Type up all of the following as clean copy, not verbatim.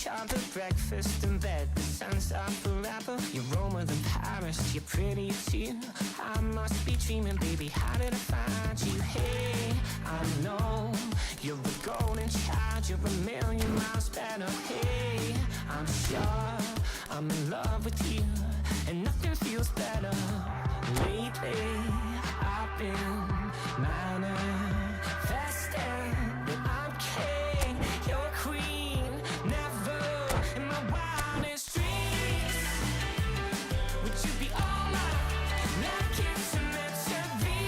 other, breakfast in bed, the sun's up forever. You're warmer than Paris, you're pretty too. I must be dreaming, baby, how did I find you? Hey, I know you're a golden child, you're a million miles better. Hey, I'm sure I'm in love with you, and nothing feels better. Lately, I've been manifesting that I'm king, you're queen. Never in my wildest dreams would you be all mine, like it's meant to be.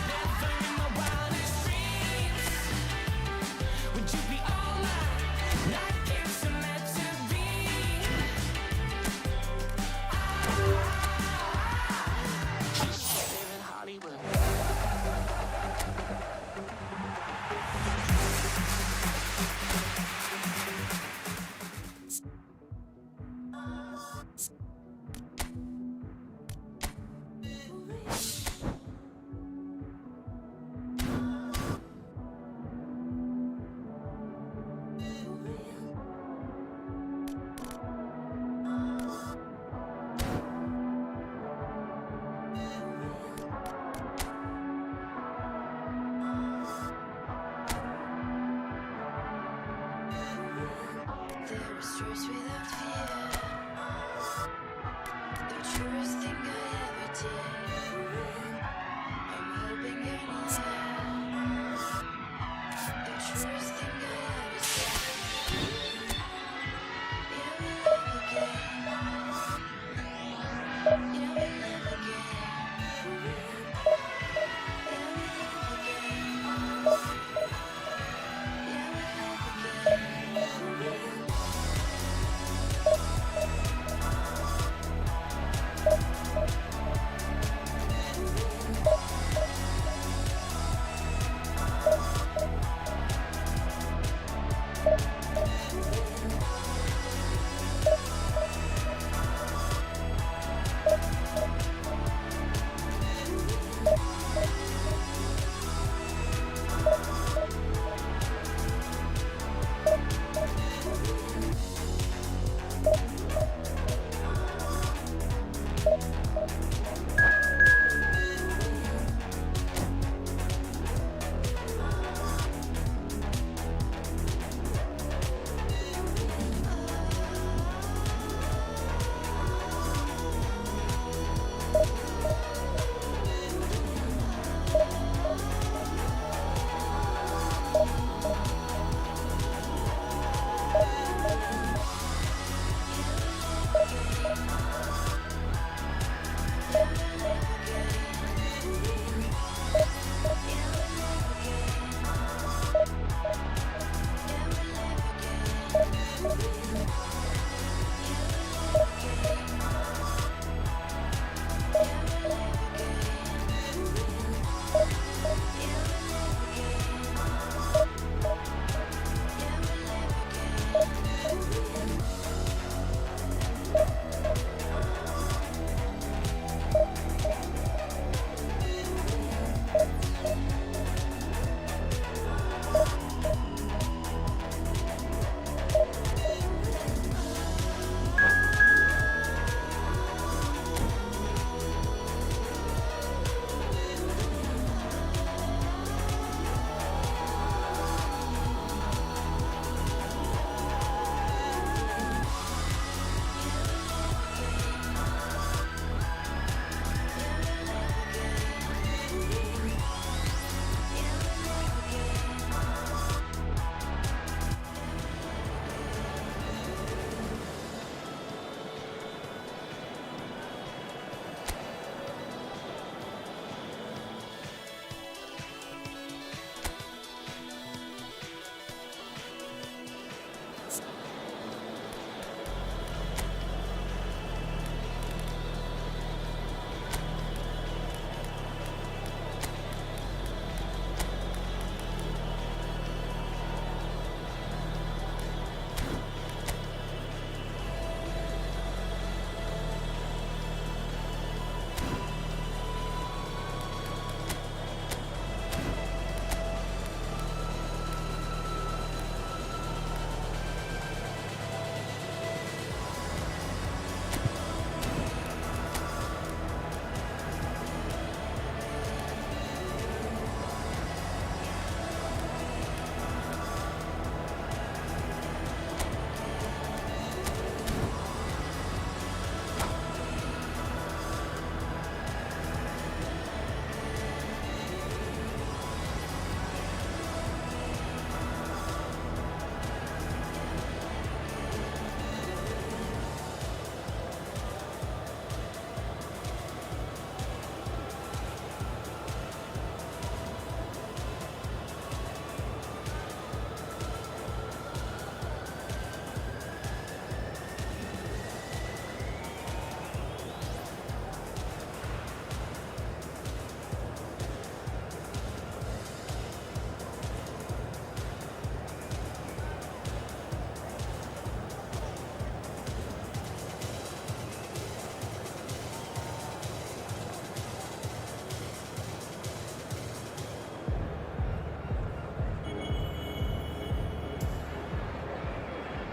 Never in my wildest dreams would you be all mine, like it's meant to be. Live in Hollywood. There is truth without fear. The truest thing I ever did. I'm hoping you're near. The truest thing I ever said. Yeah, we live again. Yeah, we live again. Yeah, we live again. Yeah, we live again.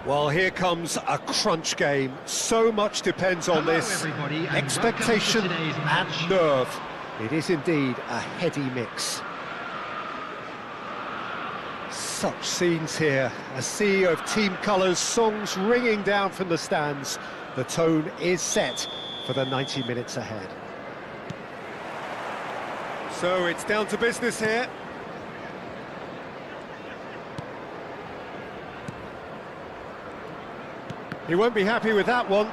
Well, here comes a crunch game. So much depends on this. Everybody, and Expectation welcome to today's and match. nerve. It is indeed a heady mix. Such scenes here. A sea of team colours, songs ringing down from the stands. The tone is set for the 90 minutes ahead. So it's down to business here. He won't be happy with that one.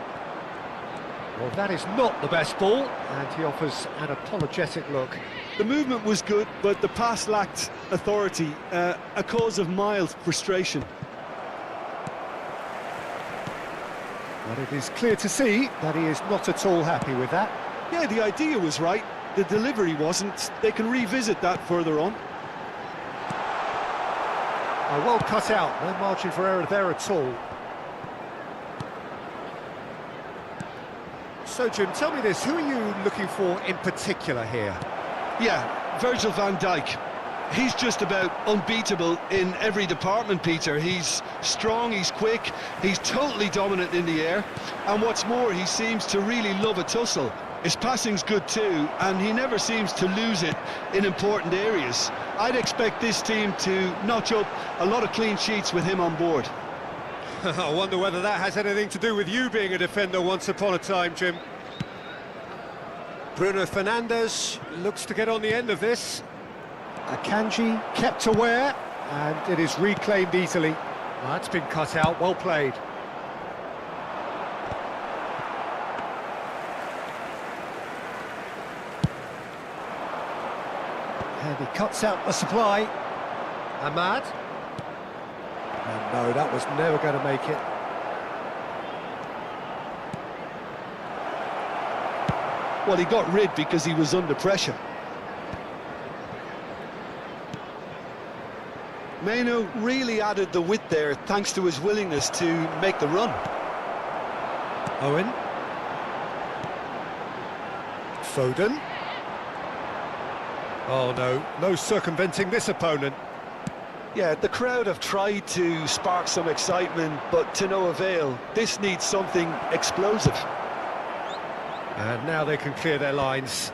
Well, that is not the best ball, and he offers an apologetic look. The movement was good, but the pass lacked authority, a cause of mild frustration. But it is clear to see that he is not at all happy with that. Yeah, the idea was right, the delivery wasn't. They can revisit that further on. Well cut out, no margin for error there at all. So, Jim, tell me this, who are you looking for in particular here? Yeah, Virgil van Dijk. He's just about unbeatable in every department, Peter. He's strong, he's quick, he's totally dominant in the air. And what's more, he seems to really love a tussle. His passing's good too, and he never seems to lose it in important areas. I'd expect this team to notch up a lot of clean sheets with him on board. I wonder whether that has anything to do with you being a defender once upon a time, Jim. Bruno Fernandes looks to get on the end of this. Akanji kept aware, and it is reclaimed easily. Well, that's been cut out, well played. And he cuts out the supply. Ahmad. And no, that was never going to make it. Well, he got rid because he was under pressure. Meno really added the width there thanks to his willingness to make the run. Owen. Foden. Oh no, no circumventing this opponent. Yeah, the crowd have tried to spark some excitement, but to no avail. This needs something explosive. And now they can clear their lines.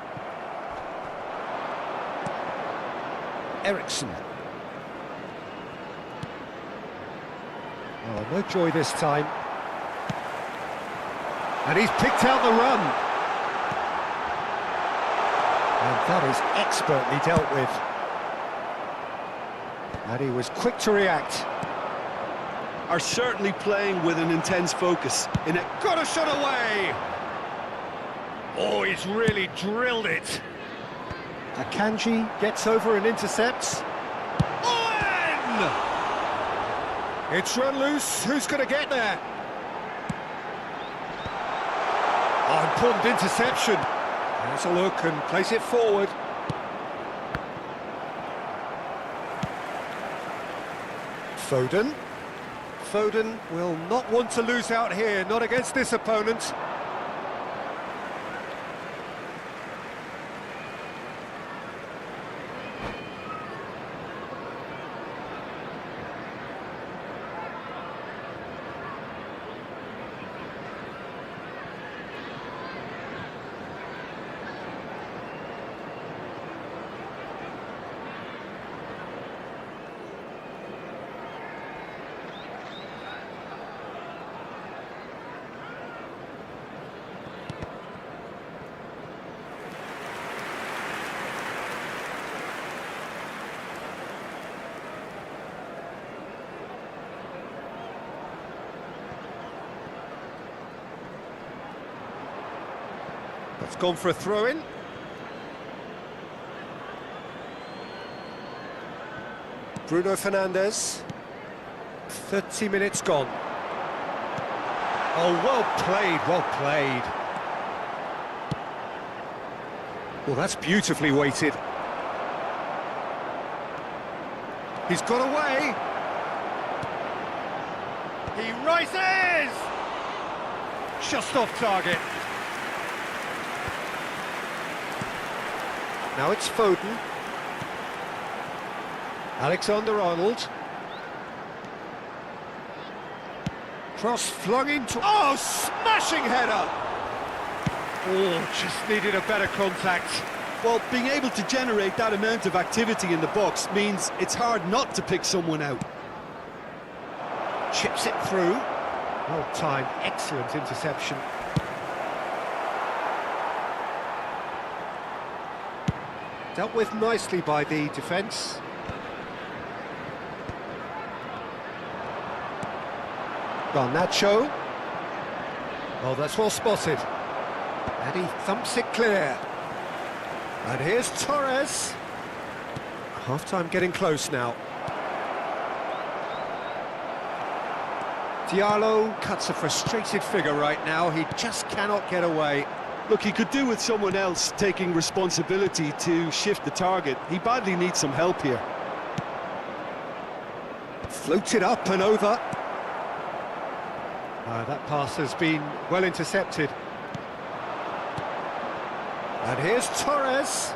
Ericsson. Oh, no joy this time. And he's picked out the run. And that is expertly dealt with. And he was quick to react. Are certainly playing with an intense focus. Got a shot away! Oh, he's really drilled it. Akanji gets over and intercepts. Owen! It's run loose. Who's going to get there? Oh, important interception. There's a look and place it forward. Foden. Foden will not want to lose out here, not against this opponent. It's gone for a throw-in. Bruno Fernandes. 30 minutes gone. Oh, well played, well played. Well, that's beautifully weighted. He's got away. He rises! Just off target. Now it's Foden. Alexander-Arnold. Cross flung into... Oh, smashing header! Oh, just needed a better contact. Well, being able to generate that amount of activity in the box means it's hard not to pick someone out. Chips it through. Well timed, excellent interception. Dealt with nicely by the defence. Garnacho. Oh, that's well spotted. And he thumps it clear. And here's Torres. Half-time getting close now. Diallo cuts a frustrated figure right now. He just cannot get away. Look, he could do with someone else taking responsibility to shift the target. He badly needs some help here. Floated up and over. That pass has been well intercepted. And here's Torres.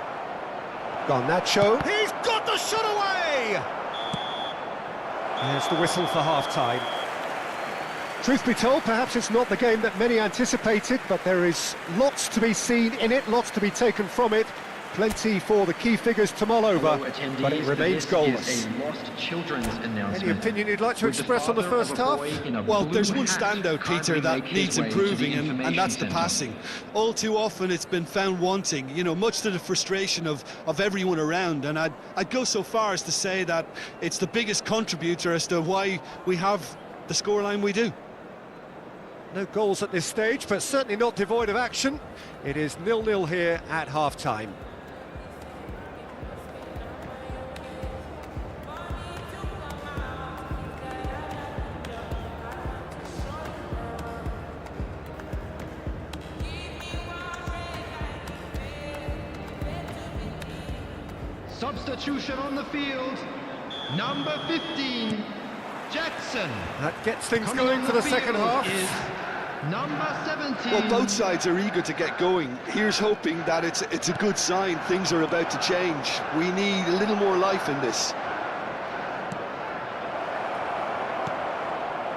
Garnacho. He's got the shot away! There's the whistle for half-time. Truth be told, perhaps it's not the game that many anticipated, but there is lots to be seen in it, lots to be taken from it. Plenty for the key figures to mull over, but it remains goalless. Any opinion you'd like to express on the first half? Well, there's one standout, Peter, that needs improving, and that's the passing. All too often it's been found wanting, you know, much to the frustration of everyone around, and I'd go so far as to say that it's the biggest contributor as to why we have the scoreline we do. No goals at this stage, but certainly not devoid of action. It is 0-0 here at half-time. Substitution on the field, number 15, Jackson. That gets things going for the second half. Is number 17. Well, both sides are eager to get going. Here's hoping that it's a good sign. Things are about to change. We need a little more life in this.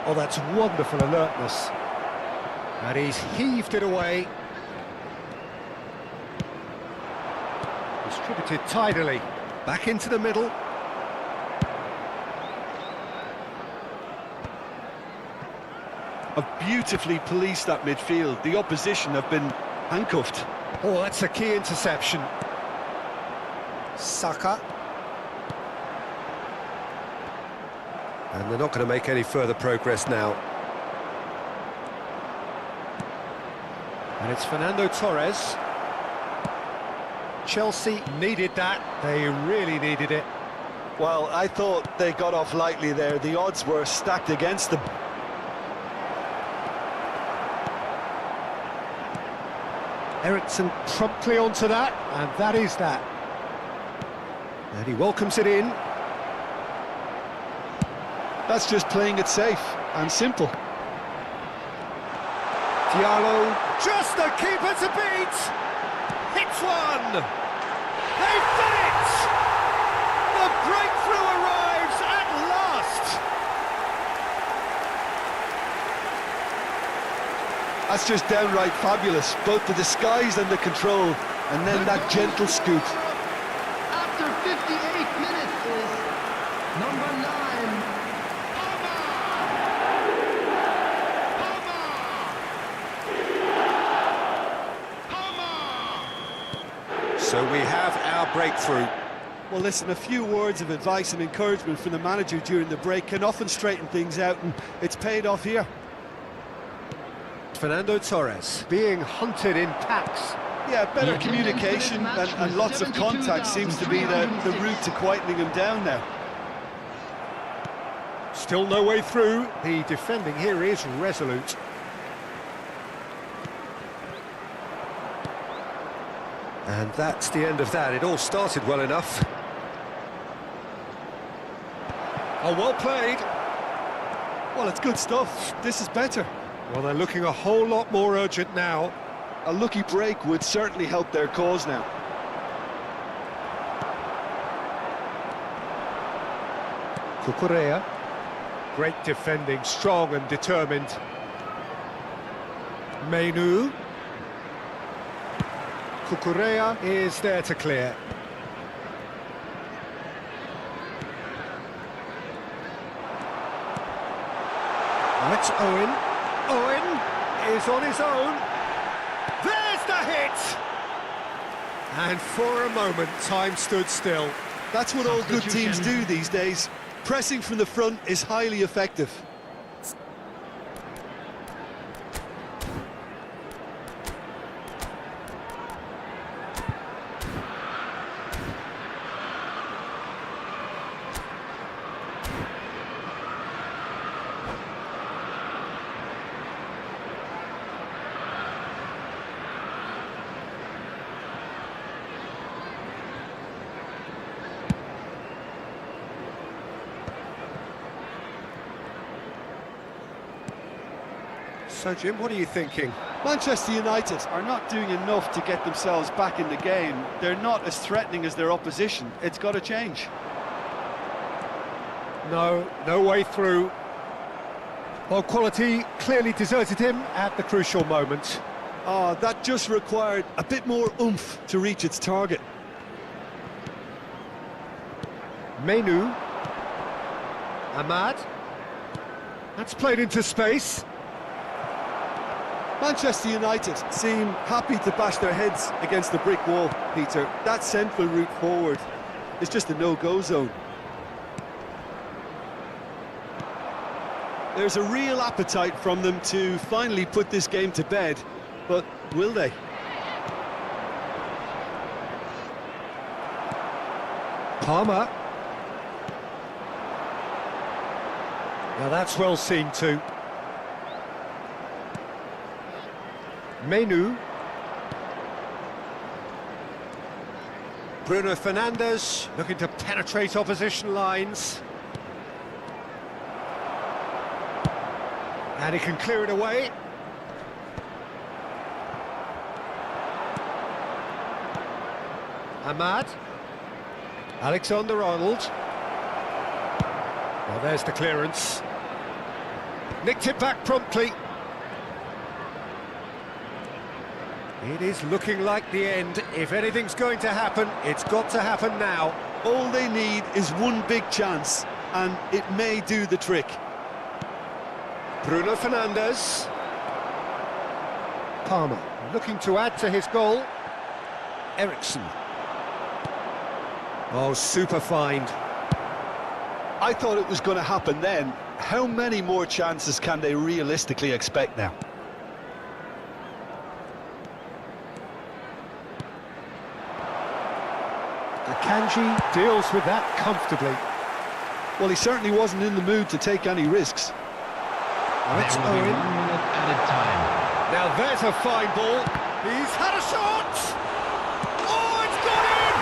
Oh, that's wonderful alertness. And he's heaved it away. Distributed tidily. Back into the middle. Have beautifully policed that midfield. The opposition have been handcuffed. Oh, that's a key interception. Saka. And they're not going to make any further progress now. And it's Fernando Torres. Chelsea needed that. They really needed it. Well, I thought they got off lightly there. The odds were stacked against them. Eriksson promptly onto that, and that is that. And he welcomes it in. That's just playing it safe and simple. Diallo, just the keeper to beat! Hits one! They've done it! The breakthrough arrives at last! That's just downright fabulous, both the disguise and the control, and then that gentle scoop. After 58 minutes is number 9, So we have our breakthrough. Well, listen, a few words of advice and encouragement from the manager during the break can often straighten things out, and it's paid off here. Fernando Torres being hunted in packs. Yeah, better The attendance communication for this match and was lots of contact seems to be the route to quietening him down now. Still no way through. The defending here is resolute. And that's the end of that. It all started well enough. Oh, well played. Well, it's good stuff. This is better. Well, they're looking a whole lot more urgent now. A lucky break would certainly help their cause now. Cucurella. Great defending, strong and determined. Menu. Kukurea is there to clear. That's Owen. Owen is on his own. There's the hit! And for a moment, time stood still. That's what all good teams do these days. Pressing from the front is highly effective. So, Jim, what are you thinking? Manchester United are not doing enough to get themselves back in the game. They're not as threatening as their opposition. It's got to change. No way through. Well, quality clearly deserted him at the crucial moment. Oh, that just required a bit more oomph to reach its target. Menu. Ahmad. That's played into space. Manchester United seem happy to bash their heads against the brick wall, Peter. That central route forward is just a no-go zone. There's a real appetite from them to finally put this game to bed, but will they? Palmer. Now that's well seen too. Menu. Bruno Fernandes looking to penetrate opposition lines. And he can clear it away. Ahmad. Alexander-Arnold. Well, there's the clearance. Nicked it back promptly. It is looking like the end. If anything's going to happen, it's got to happen now. All they need is one big chance, and it may do the trick. Bruno Fernandes. Palmer looking to add to his goal. Eriksson. Oh, super find. I thought it was going to happen then. How many more chances can they realistically expect now? Akanji deals with that comfortably. Well, he certainly wasn't in the mood to take any risks. That's Owen. Now there's a fine ball. He's had a shot! Oh, it's gone in!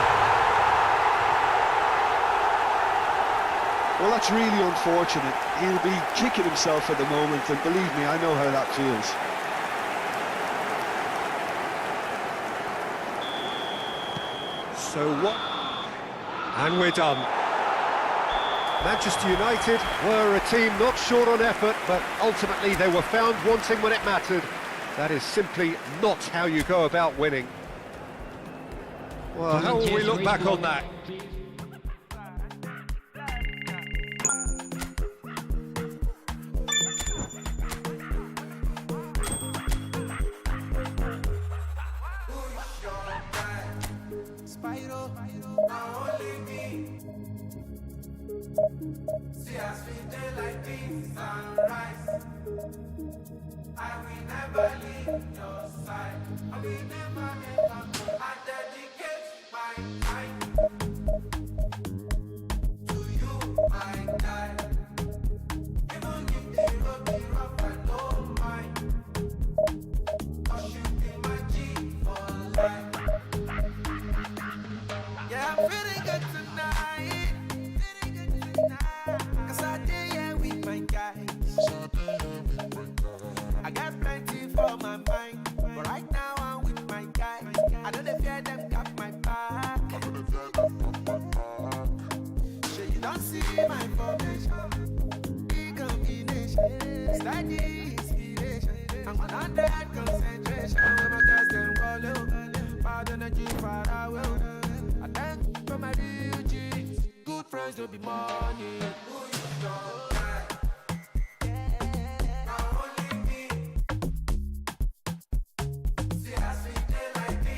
Well, that's really unfortunate. He'll be kicking himself at the moment, and believe me, I know how that feels. So what? And we're done. Manchester United were a team not short on effort, but ultimately they were found wanting when it mattered. That is simply not how you go about winning. Well, how will we look back on that? See us we daylight beat sunrise. I will never leave your side. I will never. I dedicate my time to you, my guy. Even if the road be rough, I don't mind. 'Cause you be my G for life. Yeah, I'm feeling good tonight. Cause I did here with my guys. I got plenty for my mind, but right now I'm with my guys. I know they fear them got my back. 100 concentration when my guys them go low. Bad energy far away. I thank for my refugees. Good friends don't be money. Who you don't like? Now only me. See how sweet they like me.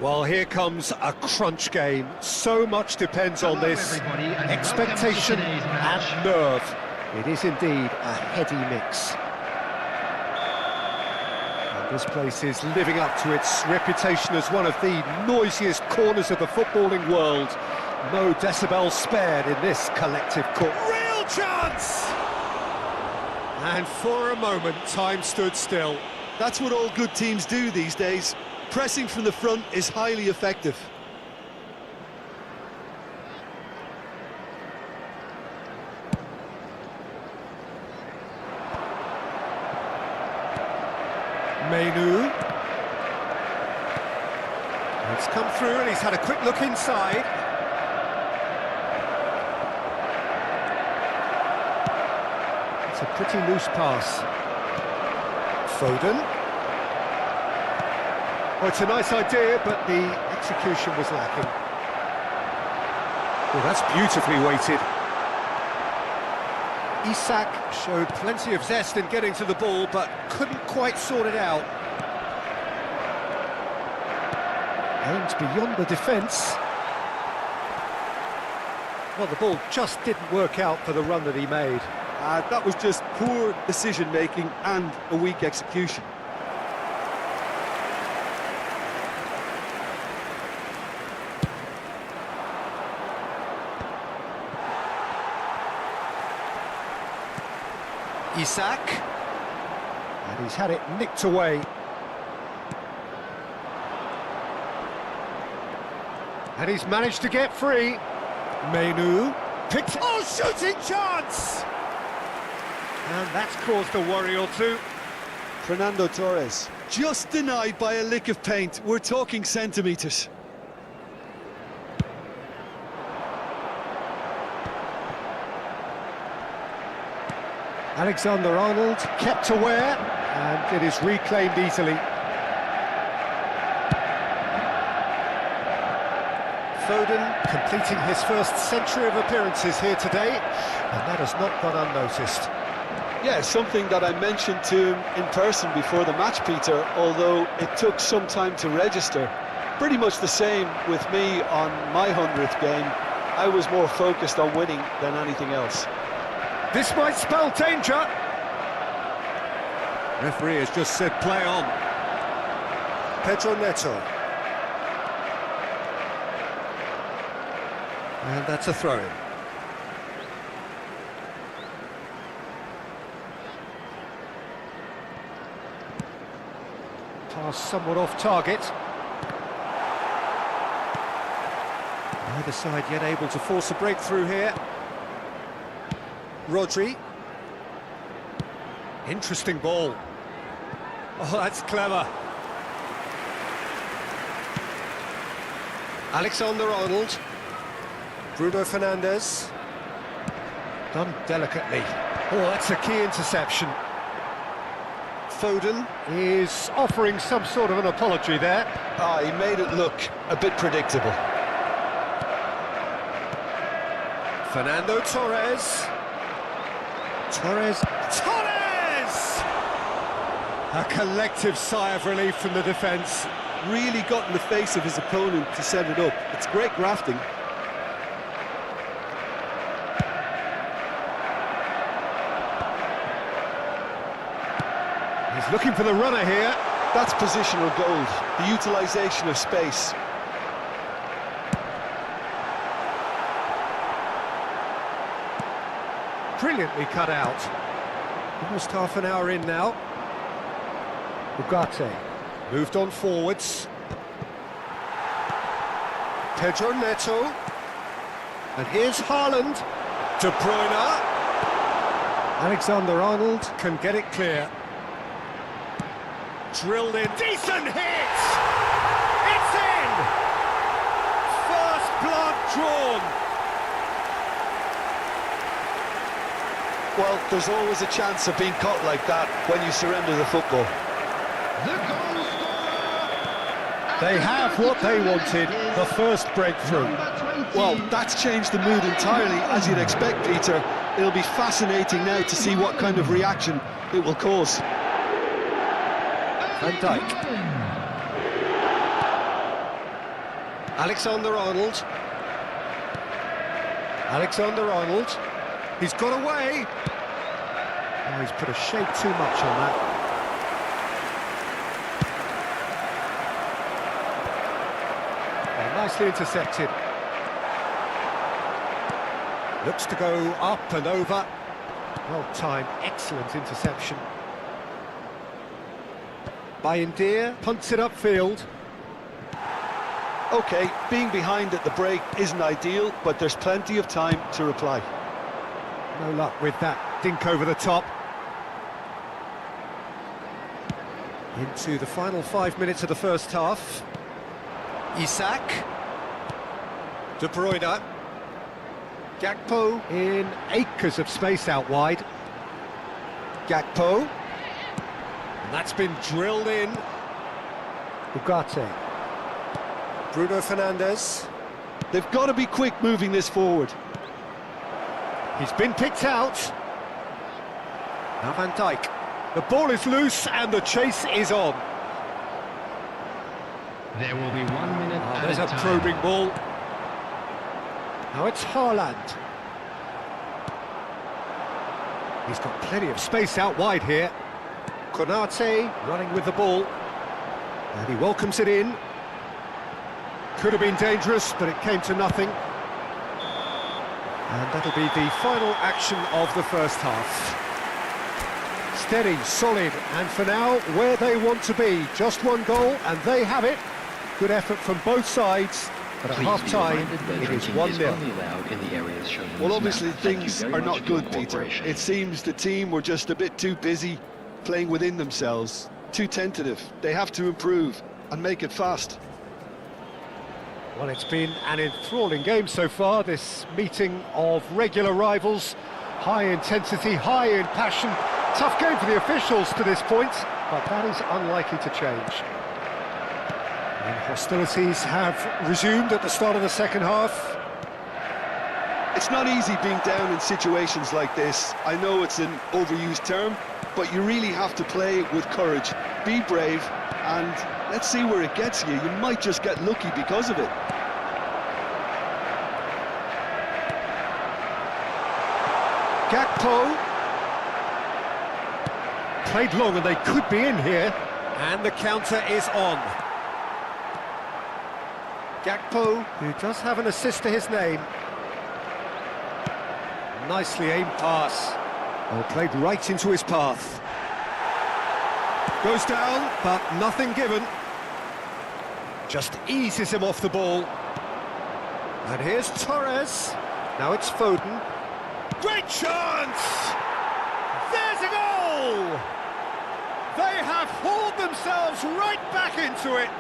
Well, here comes a crunch game. So much depends on Hello, this. everybody, and Expectation welcome to today's match. and nerve. It is indeed a heady mix. And this place is living up to its reputation as one of the noisiest corners of the footballing world. No decibels spared in this collective court. Real chance! And for a moment, time stood still. That's what all good teams do these days. Pressing from the front is highly effective. Menu. It's come through and he's had a quick look inside. It's a pretty loose pass. Foden. Oh, it's a nice idea, but the execution was lacking. Well, that's beautifully weighted. Isak showed plenty of zest in getting to the ball, but couldn't quite sort it out. Aimed beyond the defence. Well, the ball just didn't work out for the run that he made. That was just poor decision-making and a weak execution. Isak. And he's had it nicked away. And he's managed to get free. Menu. Picked. Oh, shooting chance! And that's caused a worry or two. Fernando Torres, just denied by a lick of paint. We're talking centimetres. Alexander-Arnold kept aware, and it is reclaimed easily. Foden completing his first century of appearances here today, and that has not gone unnoticed. Yeah, something that I mentioned to him in person before the match, Peter, although it took some time to register. Pretty much the same with me on my 100th game. I was more focused on winning than anything else. This might spell danger. Referee has just said play on. Pedro Neto. And that's a throw-in. Pass somewhat off target. Neither side yet able to force a breakthrough here. Rodri. Interesting ball. Oh, that's clever. Alexander-Arnold. Bruno Fernandes. Done delicately. Oh, that's a key interception. Foden is offering some sort of an apology there. He made it look a bit predictable. Fernando Torres. Torres! A collective sigh of relief from the defence. really got in the face of his opponent to set it up. It's great grafting. He's looking for the runner here. That's positional gold, the utilisation of space. Brilliantly cut out. Almost half an hour in now. Ugarte moved on forwards. Pedro Neto. And here's Haaland. De Bruyne. Alexander-Arnold can get it clear. Drilled in. Decent hit! It's in! First blood drawn. Well, there's always a chance of being caught like that when you surrender the football. The goal scorer. They have what they wanted, the first breakthrough. Number 20. Well, that's changed the mood entirely, as you'd expect, Peter. It'll be fascinating now to see what kind of reaction it will cause. Van Dijk. Alexander-Arnold. Alexander-Arnold. He's got away. Oh, he's put a shade too much on that. Oh, nicely intercepted. Looks to go up and over. Well timed, excellent interception. Bayindir punts it upfield. OK, being behind at the break isn't ideal, but there's plenty of time to reply. No luck with that dink over the top. Into the final 5 minutes of the first half. Isak. De Bruyne. Gakpo in acres of space out wide. Gakpo. And that's been drilled in. Ugarte. Bruno Fernandes. They've got to be quick moving this forward. He's been picked out. Now Van Dijk. The ball is loose and the chase is on. There will be 1 minute at There's a a time. probing ball. Now it's Haaland. He's got plenty of space out wide here. Konate running with the ball. And he welcomes it in. Could have been dangerous, but it came to nothing. And that'll be the final action of the first half. Steady, solid, and for now, where they want to be. Just one goal, and they have it. Good effort from both sides, but at half-time, it is 1-0. Well, obviously things are not good, Peter. It seems the team were just a bit too busy playing within themselves, too tentative. They have to improve and make it fast. Well, it's been an enthralling game so far, this meeting of regular rivals. High intensity, high in passion. Tough game for the officials to this point, but that is unlikely to change. And hostilities have resumed at the start of the second half. It's not easy being down in situations like this. I know it's an overused term, but you really have to play with courage. Be brave, and let's see where it gets you. You might just get lucky because of it. Gakpo. Played long and they could be in here. And the counter is on. Gakpo, who does have an assist to his name. Nicely aimed pass. Oh, played right into his path. Goes down, but nothing given. Just eases him off the ball. And here's Torres. Now it's Foden. Great chance! There's a goal! They have hauled themselves right back into it.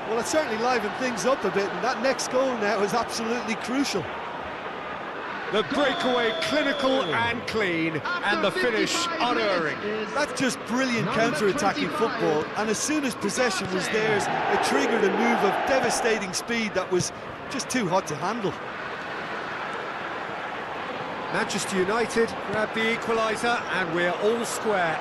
Well, it certainly livened things up a bit, and that next goal now is absolutely crucial. The breakaway clinical and clean, and the finish unerring. That's just brilliant counter-attacking football, and as soon as possession was theirs, it triggered a move of devastating speed that was just too hot to handle. Manchester United grab the equaliser, and we're all square.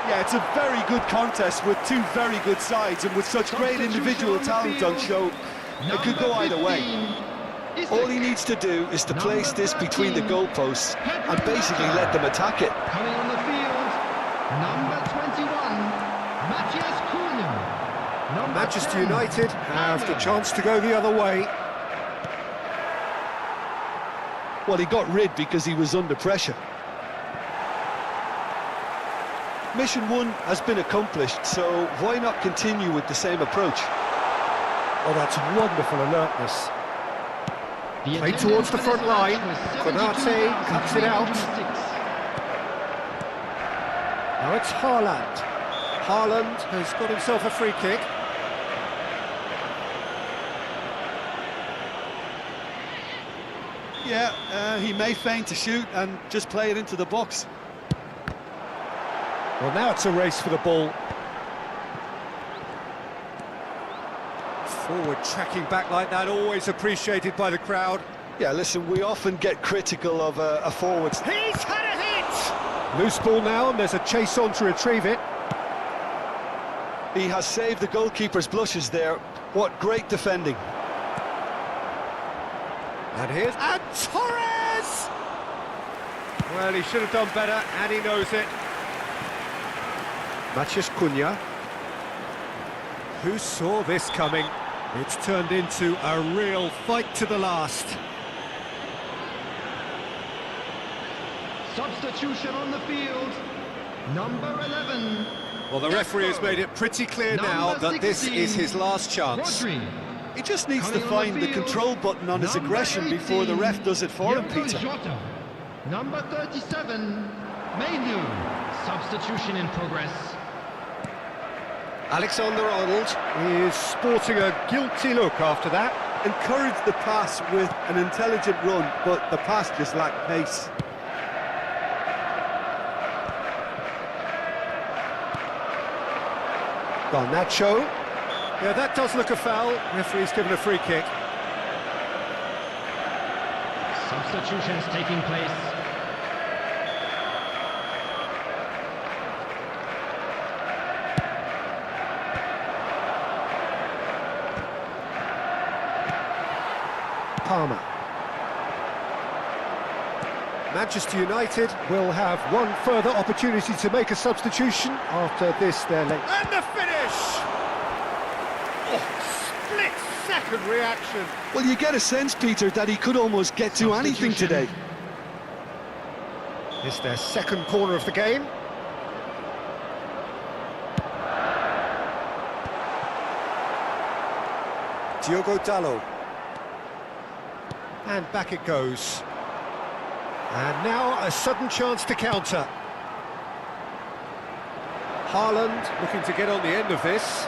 Yeah, it's a very good contest with two very good sides, and with such great individual talent on show, it could go either way. All he needs to do is to place this between the goalposts and basically let them attack it. Coming on the field, number 21, Matthias Kulon. Number Manchester 10, United have the chance to go the other way. Well, he got rid because he was under pressure. Mission 1 has been accomplished, so why not continue with the same approach? Oh, that's wonderful alertness. The Play attendance towards the for front this line. match was Konate cuts it out. 72,306. Now it's Haaland. Haaland has got himself a free kick. Yeah, he may feign to shoot and just play it into the box. Well, now it's a race for the ball. Forward tracking back like that, always appreciated by the crowd. Yeah, listen, we often get critical of a forward. He's had a hit! Loose ball now, and there's a chase on to retrieve it. He has saved the goalkeeper's blushes there. What great defending. And here's... And Torres! Well, he should have done better, and he knows it. Matthias Cunha. Who saw this coming? It's turned into a real fight to the last. Substitution on the field, number 11. Well, the referee has made it pretty clear now that this is his last chance. Rodri. He just needs to Coming on the find the field, control button on his number aggression before the 18, ref does it for him, Peter. Jota. Number 37, Mainu. Substitution in progress. Alexander-Arnold is sporting a guilty look after that. Encouraged the pass with an intelligent run, but the pass just lacked pace. Garnacho. Yeah, that does look a foul. Referee's given a free kick. Substitutions taking place. Palmer. Manchester United will have one further opportunity to make a substitution after this, their late. And the finish! Oh, split-second reaction. Well, you get a sense, Peter, that he could almost get to anything today. It's their second corner of the game. Diogo Dalot. And back it goes. And now a sudden chance to counter. Haaland looking to get on the end of this.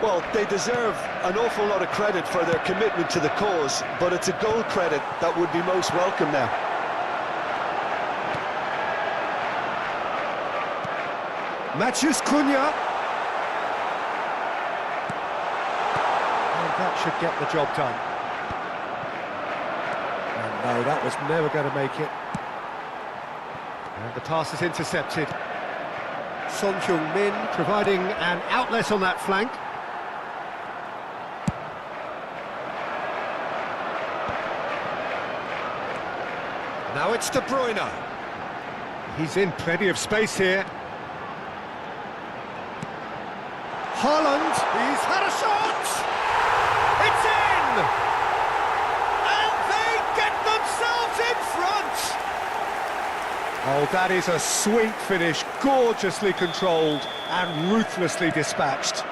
Well, they deserve an awful lot of credit for their commitment to the cause, but it's a goal credit that would be most welcome now. Matthias Cunha. And that should get the job done. No, that was never going to make it. And the pass is intercepted. Son Heung-min providing an outlet on that flank. Now it's De Bruyne. He's in plenty of space here. Haaland, he's had a shot! It's in! And they get themselves in front! Oh, that is a sweet finish, gorgeously controlled and ruthlessly dispatched.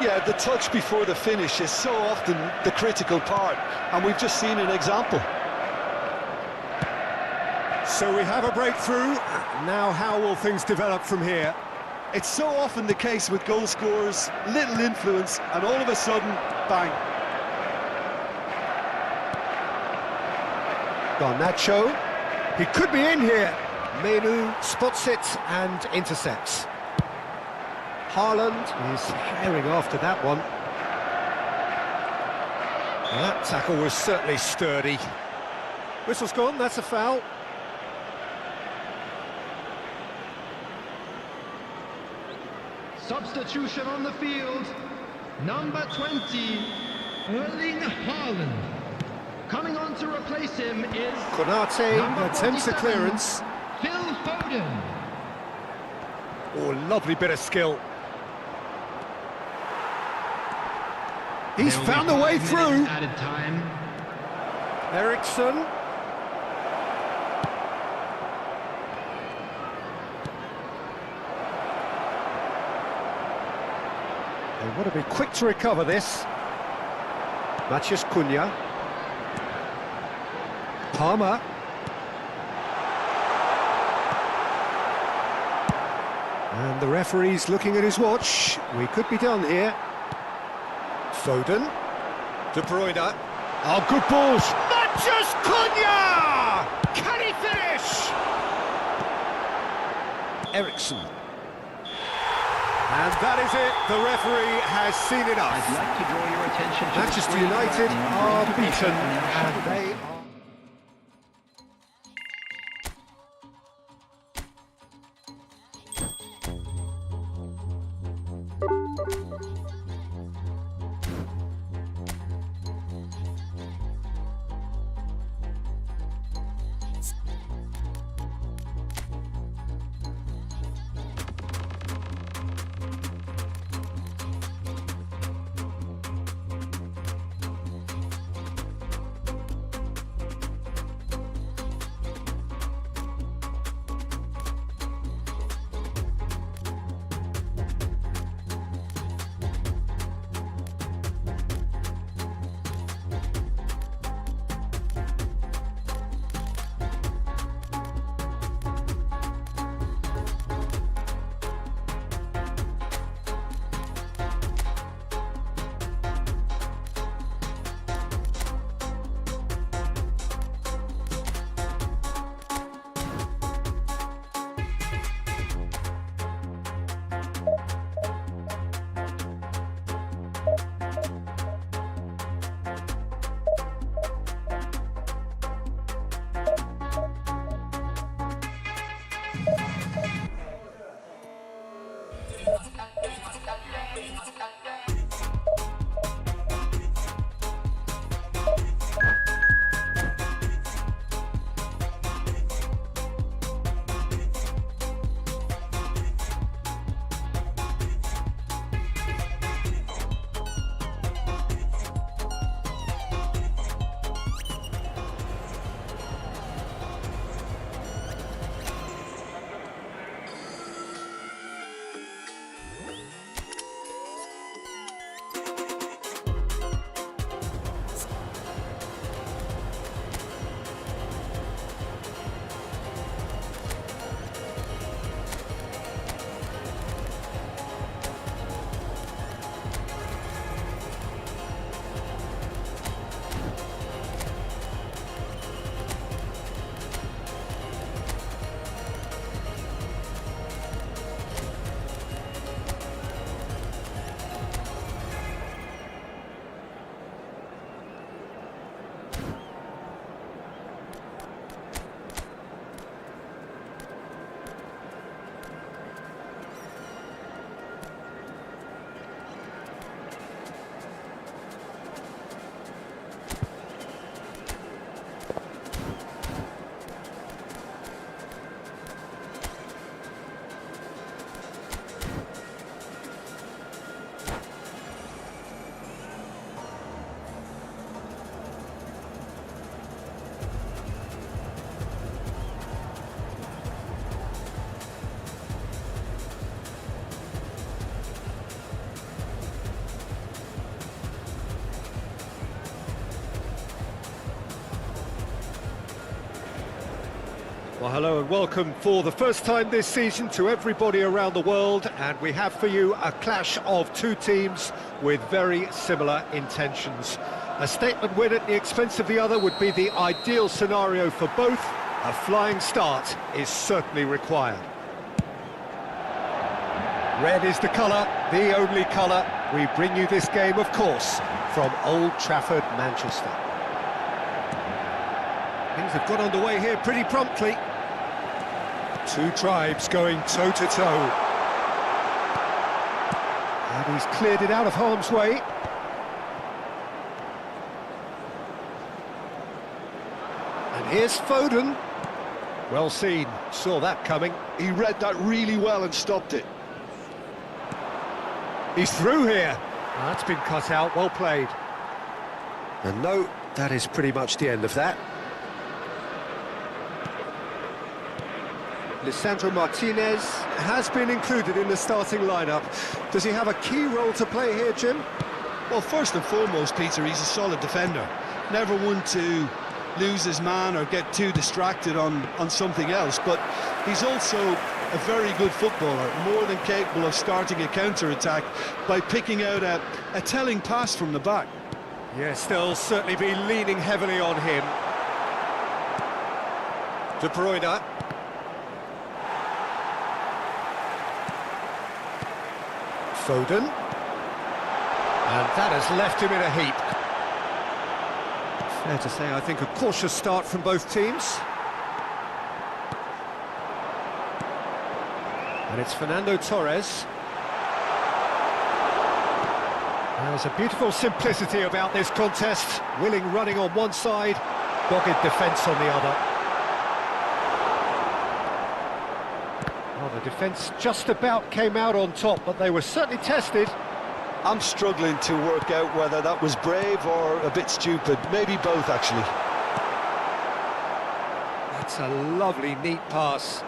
Yeah, the touch before the finish is so often the critical part, and we've just seen an example. So we have a breakthrough. Now how will things develop from here? It's so often the case with goal scorers, little influence, and all of a sudden, bang. Garnacho, he could be in here. Mainu spots it and intercepts. Haaland is herring after that one. Well, that tackle was certainly sturdy. Whistle's gone, that's a foul. Substitution on the field. Number 20, Erling Haaland. Coming on to replace him is Konate number attempts a 47, clearance. Phil Foden. Oh, lovely bit of skill. He's There will found be a way 5 through. minutes added time. Eriksson. They want to be quick to recover this. Matheus Cunha. Palmer. And the referee's looking at his watch. We could be done here. Foden. De Bruyne. Oh, good balls. Matheus Cunha! Can he finish? Eriksson. And that is it. The referee has seen enough. I'd like to draw your attention to Manchester the United are beaten, and and they are... Well, hello and welcome for the first time this season to everybody around the world, and we have for you a clash of two teams with very similar intentions. A statement win at the expense of the other would be the ideal scenario for both. A flying start is certainly required. Red is the colour, the only colour. We bring you this game, of course, from Old Trafford, Manchester. Things have got underway here pretty promptly. Two tribes going toe-to-toe. He's cleared it out of harm's way. And here's Foden. Well seen, saw that coming. He read that really well and stopped it. He's through here. That's been cut out, well played. And no, that is pretty much the end of that. Lisandro Martinez has been included in the starting lineup. Does he have a key role to play here, Jim? Well, first and foremost, Peter, he's a solid defender. Never one to lose his man or get too distracted on something else, but he's also a very good footballer, more than capable of starting a counter-attack by picking out a telling pass from the back. Yes, they'll certainly be leaning heavily on him. De Bruyne. Foden. And that has left him in a heap. Fair to say, I think, a cautious start from both teams. And it's Fernando Torres. There's a beautiful simplicity about this contest. Willing running on one side, dogged defence on the other. Well, the defence just about came out on top, but they were certainly tested. I'm struggling to work out whether that was brave or a bit stupid. Maybe both, actually. That's a lovely, neat pass.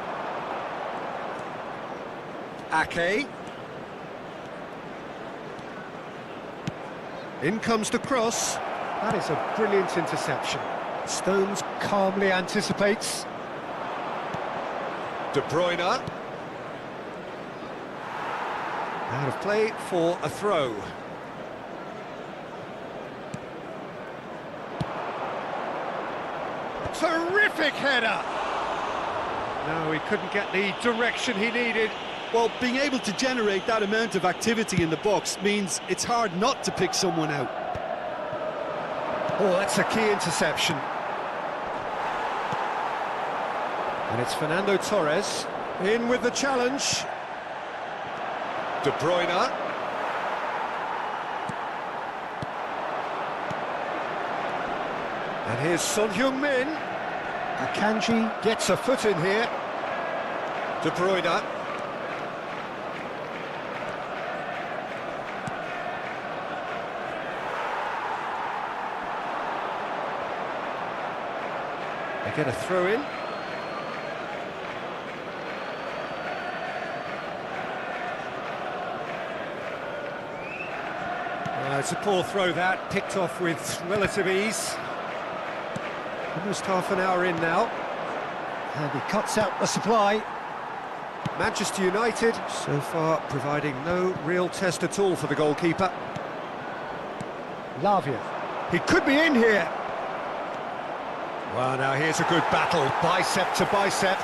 Ake. In comes the cross. That is a brilliant interception. Stones calmly anticipates. De Bruyne. Out of play for a throw. Terrific header! No, he couldn't get the direction he needed. Well, being able to generate that amount of activity in the box means it's hard not to pick someone out. Oh, that's a key interception. And it's Fernando Torres in with the challenge. De Bruyne. And here's Son Heung-min. Akanji gets a foot in here. De Bruyne. They get a throw in. It's a poor throw that, picked off with relative ease. Almost half an hour in now. And he cuts out the supply. Manchester United, so far providing no real test at all for the goalkeeper. Lavia. He could be in here. Well, now here's a good battle, bicep to bicep.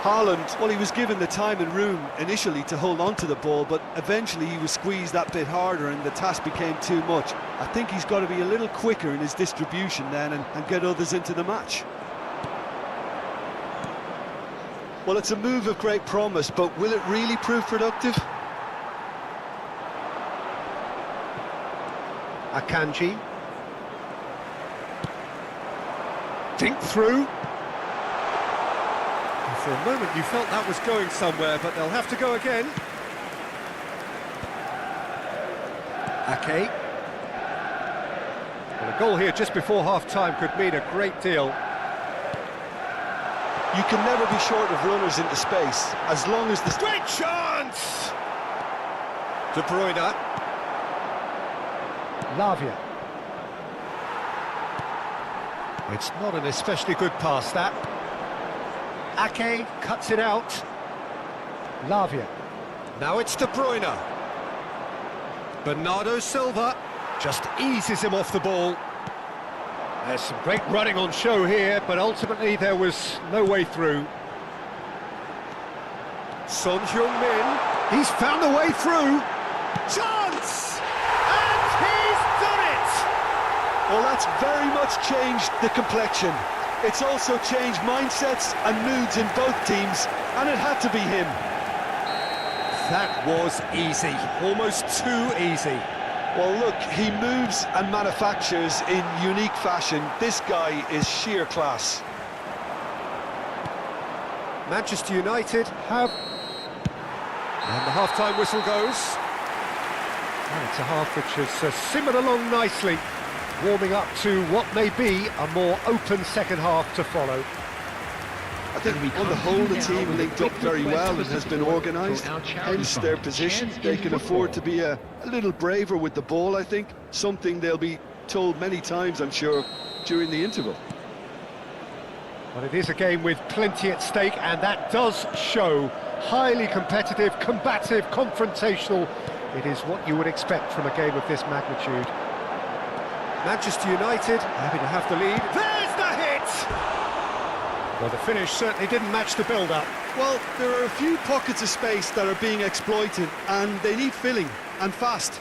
Haaland, well, he was given the time and room initially to hold on to the ball, but eventually he was squeezed that bit harder and the task became too much. I think he's got to be a little quicker in his distribution then and get others into the match. Well, it's a move of great promise, but will it really prove productive? Akanji. Think through. For a moment you felt that was going somewhere, but they'll have to go again. Ake. Well, a goal here just before half-time could mean a great deal. You can never be short of runners into space, as long as the... Great chance! De Bruyne. Lavia. It's not an especially good pass, that. Ake cuts it out. Lavia. Now it's De Bruyne. Bernardo Silva just eases him off the ball. There's some great running on show here, but ultimately there was no way through. Son Heung-min, he's found a way through. Chance! And he's done it! Well, that's very much changed the complexion. It's also changed mindsets and moods in both teams, and it had to be him. That was easy, almost too easy. Well, look, he moves and manufactures in unique fashion. This guy is sheer class. Manchester United have... And the half-time whistle goes. And it's a half which has simmered along nicely, warming up to what may be a more open second half to follow. I think on the whole the team linked up very well and has been organised, hence their position. They can afford to be a little braver with the ball, I think, something they'll be told many times, I'm sure, during the interval. Well, it is a game with plenty at stake, and that does show. Highly competitive, combative, confrontational. It is what you would expect from a game of this magnitude. Manchester United having to have the lead. There's the hit! Well, the finish certainly didn't match the build-up. Well, there are a few pockets of space that are being exploited, and they need filling, and fast.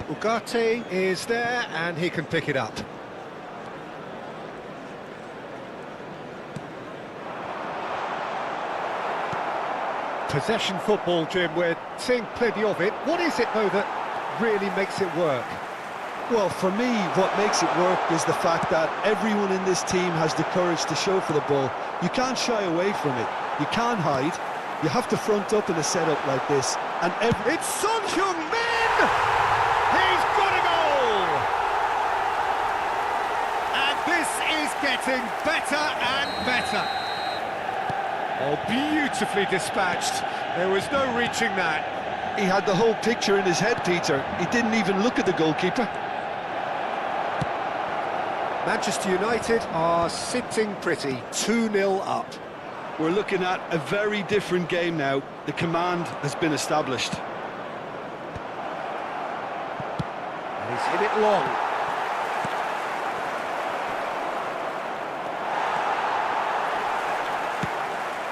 Ugarte is there, and he can pick it up. Possession football, Jim, we're seeing plenty of it. What is it, though, that really makes it work? Well, for me, what makes it work is the fact that everyone in this team has the courage to show for the ball. You can't shy away from it. You can't hide. You have to front up in a setup like this. And It's Son Heung-min! He's got a goal! And this is getting better and better. Oh, beautifully dispatched. There was no reaching that. he had the whole picture in his head, Peter. He didn't even look at the goalkeeper. Manchester United are sitting pretty, 2-0 up. We're looking at a very different game now. The command has been established. And he's hit it long.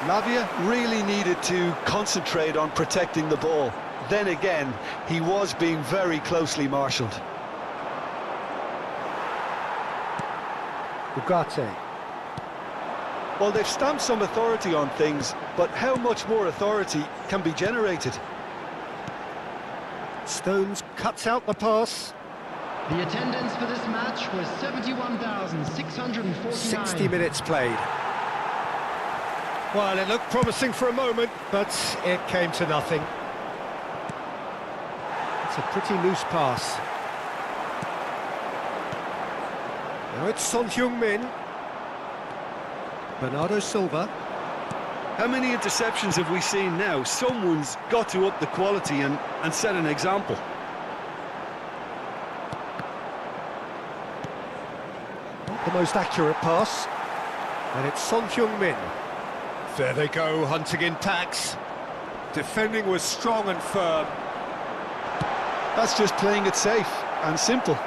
Lavia really needed to concentrate on protecting the ball. Then again, he was being very closely marshalled. Ugarte. Well, they've stamped some authority on things, but how much more authority can be generated? Stones cuts out the pass. The attendance for this match was 71,649. 60 minutes played. Well, it looked promising for a moment, but it came to nothing. It's a pretty loose pass. Now it's Son Heung-min. Bernardo Silva. How many interceptions have we seen now? Someone's got to up the quality and set an example. Not the most accurate pass. And it's Son Heung-min. There they go, hunting in packs. Defending was strong and firm. That's just playing it safe and simple.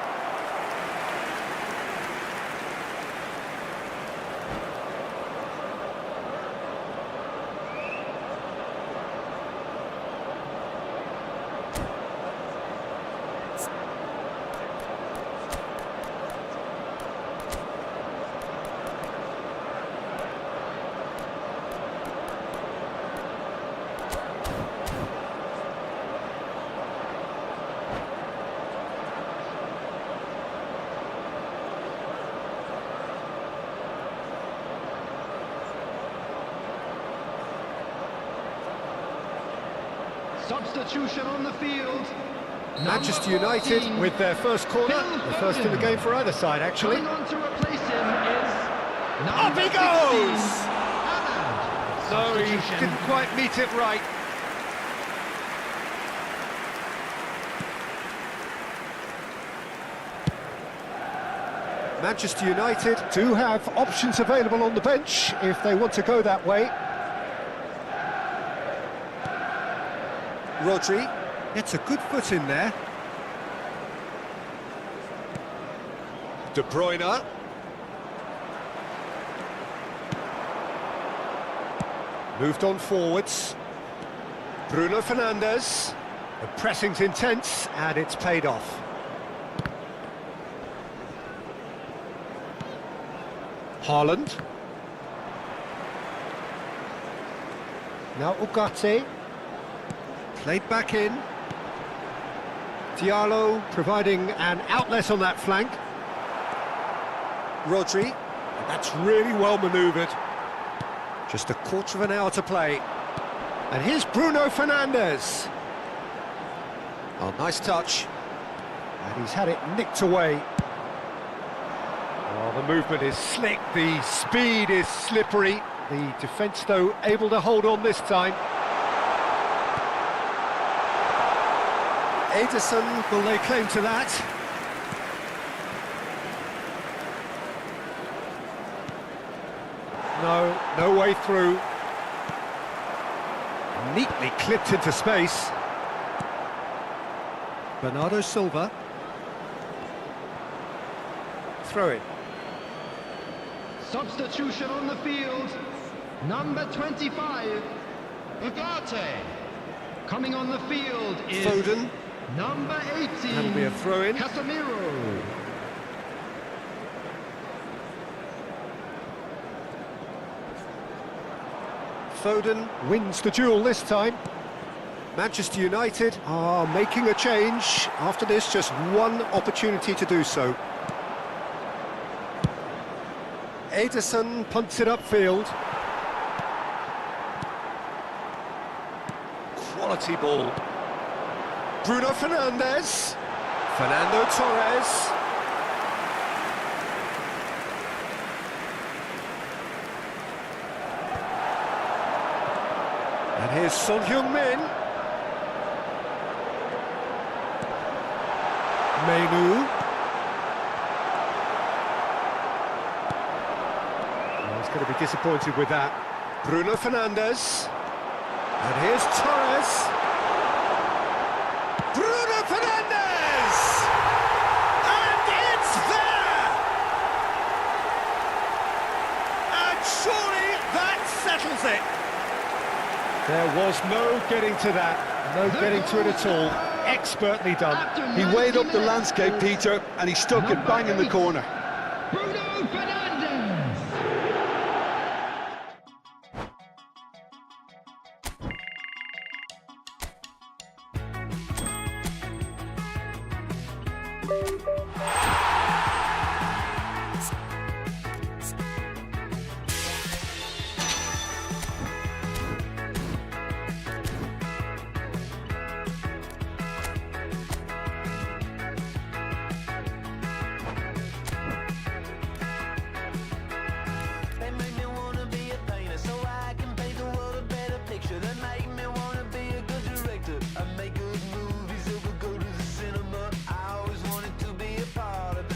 Substitution on the field. Manchester United with their first corner, the first in the game for either side, actually. Coming on to replace him is Up he 16, goes! Talam. No, he Substitution. didn't quite meet it right. Manchester United do have options available on the bench if they want to go that way. Rodri gets a good foot in there. De Bruyne. Moved on forwards. Bruno Fernandes. The pressing's intense and it's paid off. Haaland. Now Ugarte. Played back in. Diallo providing an outlet on that flank. Rodri. That's really well manoeuvred. Just a quarter of an hour to play. And here's Bruno Fernandes. Oh, nice touch. And he's had it nicked away. Oh, the movement is slick, the speed is slippery. The defence, though, able to hold on this time. Ederson will lay claim to that. No way through. Neatly clipped into space. Bernardo Silva. Throw it. Substitution on the field. Number 25, Ugarte. Coming on the field is Foden. number 18, That'll be a throw-in. Casemiro. Foden wins the duel this time. Manchester United are making a change. After this, just one opportunity to do so. Ederson punts it upfield. Quality ball. Bruno Fernandes. Fernando Torres. And here's Son Heung-min. Menu. Oh, he's going to be disappointed with that. Bruno Fernandes. And here's Torres. Bruno Fernandes! And it's there! And surely that settles it. There was no getting to that, no getting to it at all. Expertly done. He weighed up the landscape, Peter, and he stuck it bang in the corner. Bruno Fernandes. They make me wanna be a painter so I can paint the world a better picture. They make me wanna be a good director. I make good movies that will go to the cinema. I always wanted to be a part of the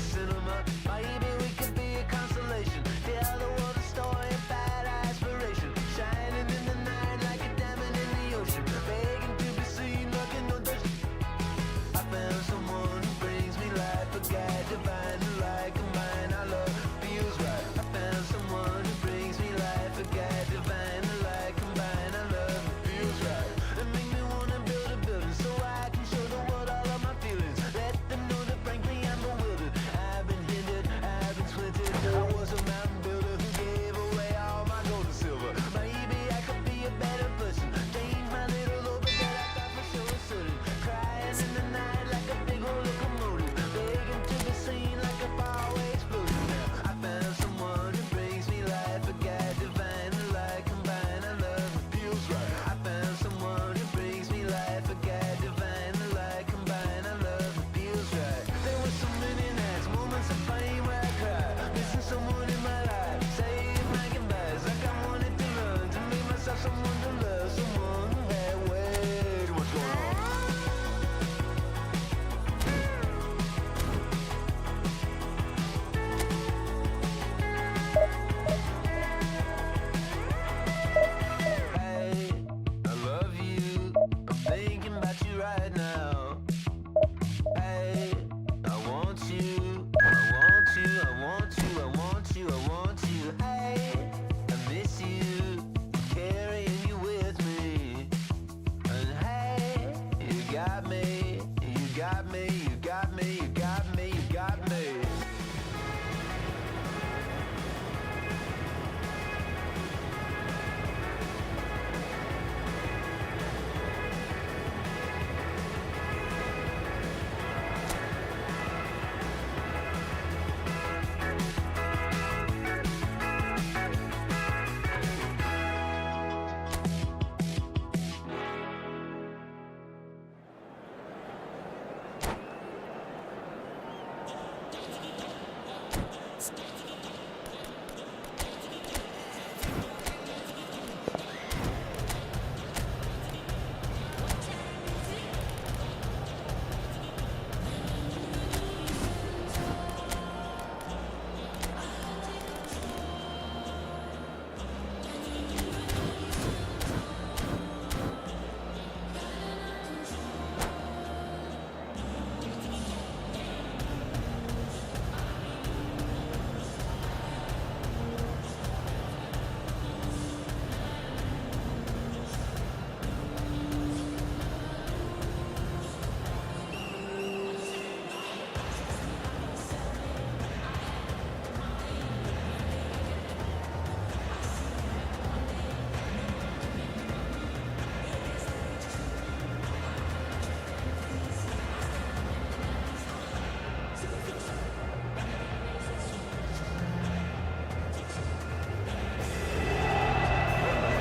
got me, you got me, you got me, you got me, you got me.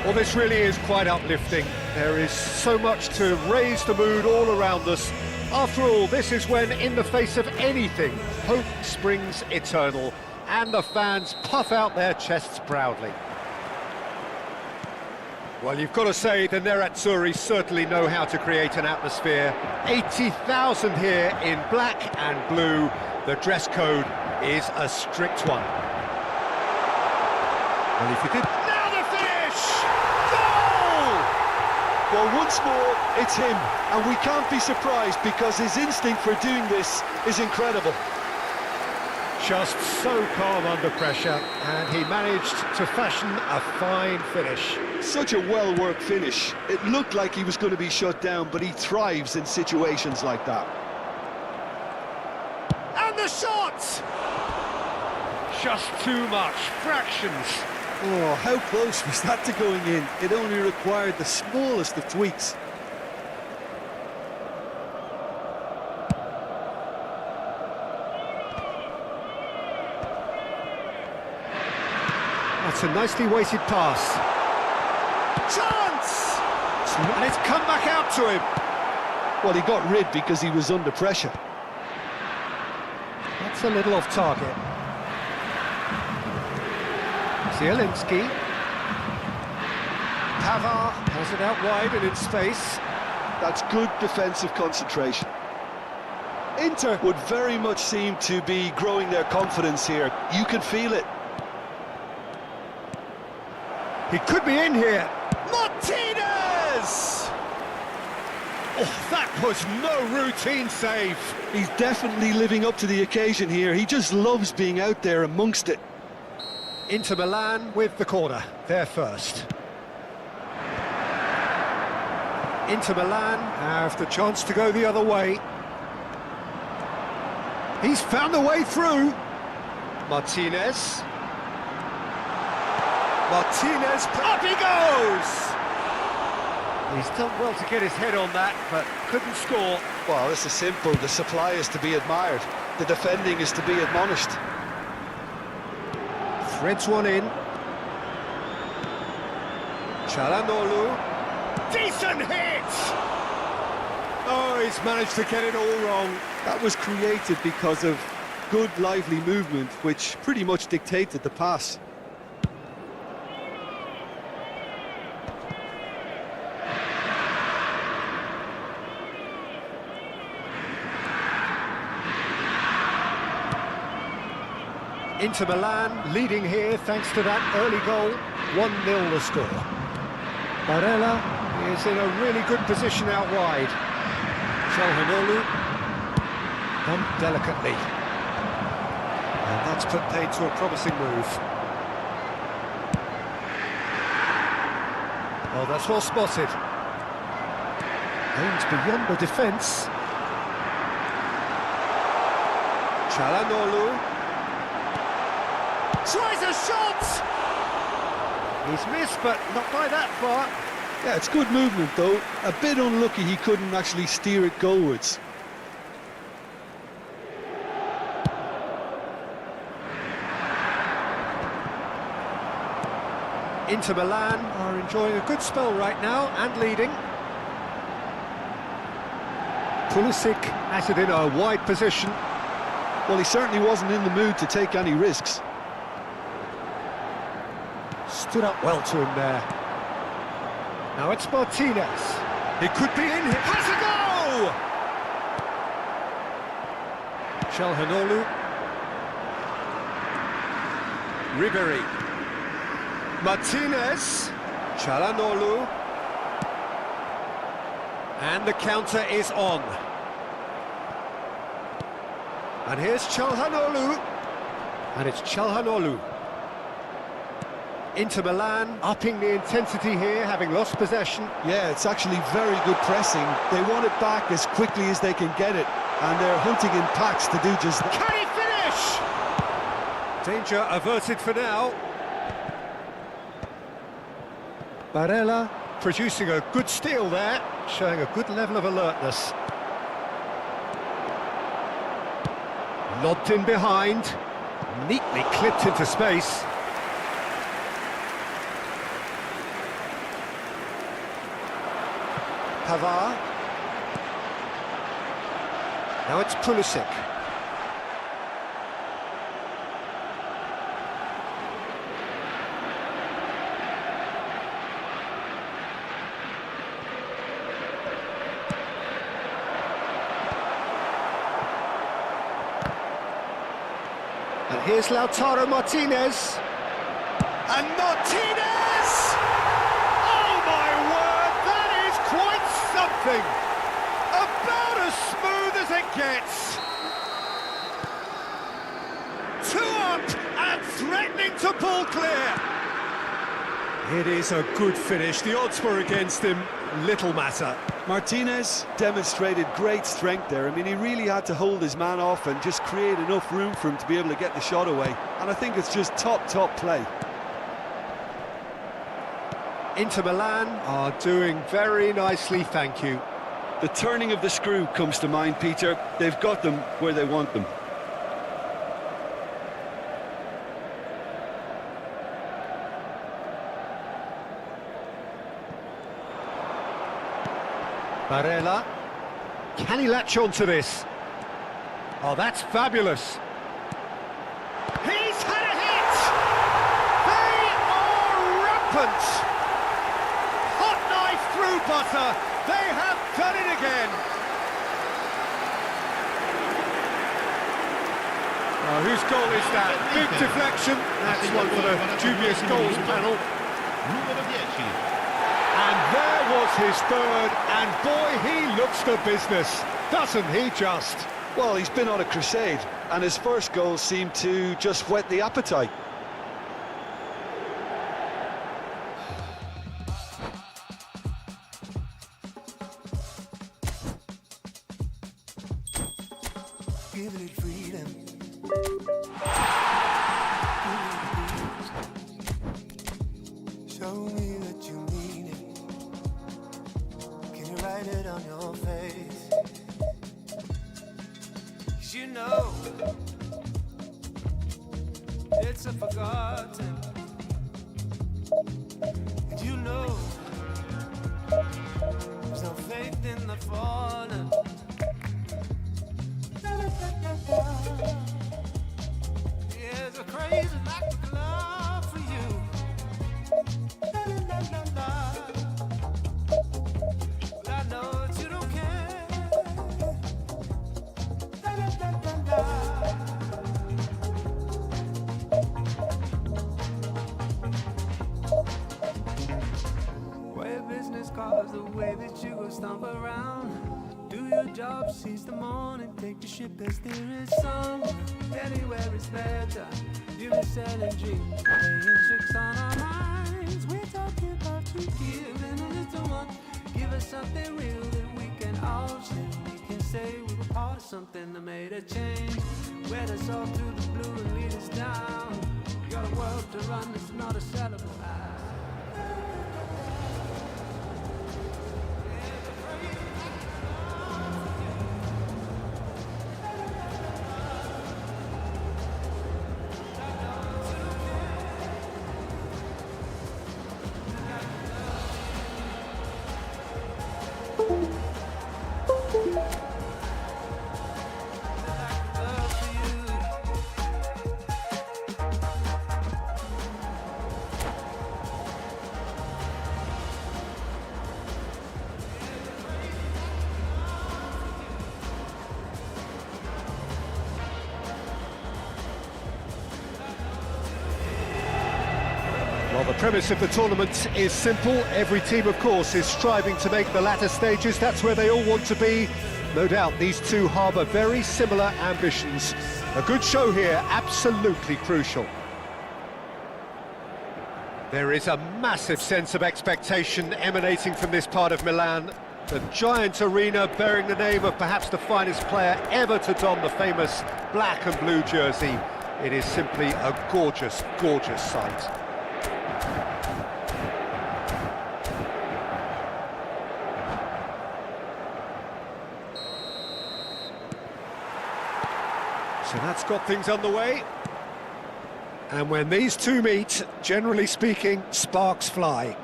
Well, this really is quite uplifting. There is so much to raise the mood all around us. After all, this is when, in the face of anything, hope springs eternal, and the fans puff out their chests proudly. Well, you've got to say, the Nerazzurri certainly know how to create an atmosphere. 80,000 here in black and blue. The dress code is a strict one. Well, if you did... Now the finish! Goal! Well, once more, it's him, and we can't be surprised because his instinct for doing this is incredible. Just so calm under pressure, and he managed to fashion a fine finish. Such a well-worked finish. It looked like he was going to be shut down, but he thrives in situations like that. And the shot! Just too much, fractions. Oh, how close was that to going in? It only required the smallest of tweaks. That's a nicely weighted pass. Chance! And it's come back out to him. Well, he got rid because he was under pressure. That's a little off target. Zielinski. Pavard has it out wide and in space. That's good defensive concentration. Inter would very much seem to be growing their confidence here. You can feel it. He could be in here. Martinez! Oh, that was no routine save. He's definitely living up to the occasion here. He just loves being out there amongst it. Inter Milan with the corner, they're first. Inter Milan have the chance to go the other way. He's found a way through. Martinez. Martinez, up he goes! He's done well to get his head on that, but couldn't score. Well, this is simple. The supply is to be admired. The defending is to be admonished. Threads one in. Çalhanoğlu. Decent hit! Oh, he's managed to get it all wrong. That was created because of good, lively movement, which pretty much dictated the pass. Inter Milan leading here thanks to that early goal. 1-0 the score. Barella is in a really good position out wide. Çalhanoğlu bumped delicately. And that's put paid to a promising move. Oh, that's well spotted. Aims beyond the defence. Çalhanoğlu tries a shot! He's missed, but not by that far. Yeah, it's good movement though. A bit unlucky he couldn't actually steer it goalwards. Inter Milan are enjoying a good spell right now and leading. Pulisic has it in a wide position. Well, he certainly wasn't in the mood to take any risks. Stood up well to him there. Now it's Martinez. He could be in here. Has a go! Çalhanoğlu. Ribery. Martinez. Çalhanoğlu. And the counter is on. And here's Çalhanoğlu. And it's Çalhanoğlu. Inter Milan upping the intensity here, having lost possession. Yeah, it's actually very good pressing. They want it back as quickly as they can get it, and they're hunting in packs to do just that. Can he finish? Danger averted for now. Barella producing a good steal there, showing a good level of alertness. Lobbed in behind, neatly clipped into space. Pavard. Now it's Pulisic. And here's Lautaro Martinez. And Martinez! Oh my word, that is quite something! About as smooth as it gets! 2 up and threatening to pull clear! It is a good finish. The odds were against him. Little matter. Martinez demonstrated great strength there. I mean, he really had to hold his man off and just create enough room for him to be able to get the shot away. And I think it's just top play. Inter Milan are doing very nicely, thank you. The turning of the screw comes to mind, Peter. They've got them where they want them. Barella. Can he latch on to this? Oh, that's fabulous. He's had a hit! They are rampant! Hot knife through butter. They have done it again. Oh, whose goal is that? Big deflection. That's one for the dubious goals panel. And there was his third, and boy, he looks the business, doesn't he just? Well, he's been on a crusade, and his first goal seemed to just whet the appetite. Giving it freedom. Show me that you mean it. Can you write it on your face? 'Cause you know it's a forgotten. And you know there's no faith in the fallen. There's a crazy lack of love for you. But I know that you don't care. Way business cards, the way that you go stomp around. Do your job, seize the morning, take the ship as there is some. Anywhere is better, you be selling dreams, playing tricks on our minds. We're talking about you giving a little one, give us something real that we an ocean. We can say we were part of something that made a change. Wed us all through the blue and lead us down. You got a world to run, it's not a sellable act. Well, the premise of the tournament is simple. Every team, of course, is striving to make the latter stages. That's where they all want to be. No doubt these two harbour very similar ambitions. A good show here, absolutely crucial. There is a massive sense of expectation emanating from this part of Milan. The giant arena bearing the name of perhaps the finest player ever to don the famous black and blue jersey. It is simply a gorgeous, gorgeous sight. So that's got things underway. And when these two meet, generally speaking, sparks fly.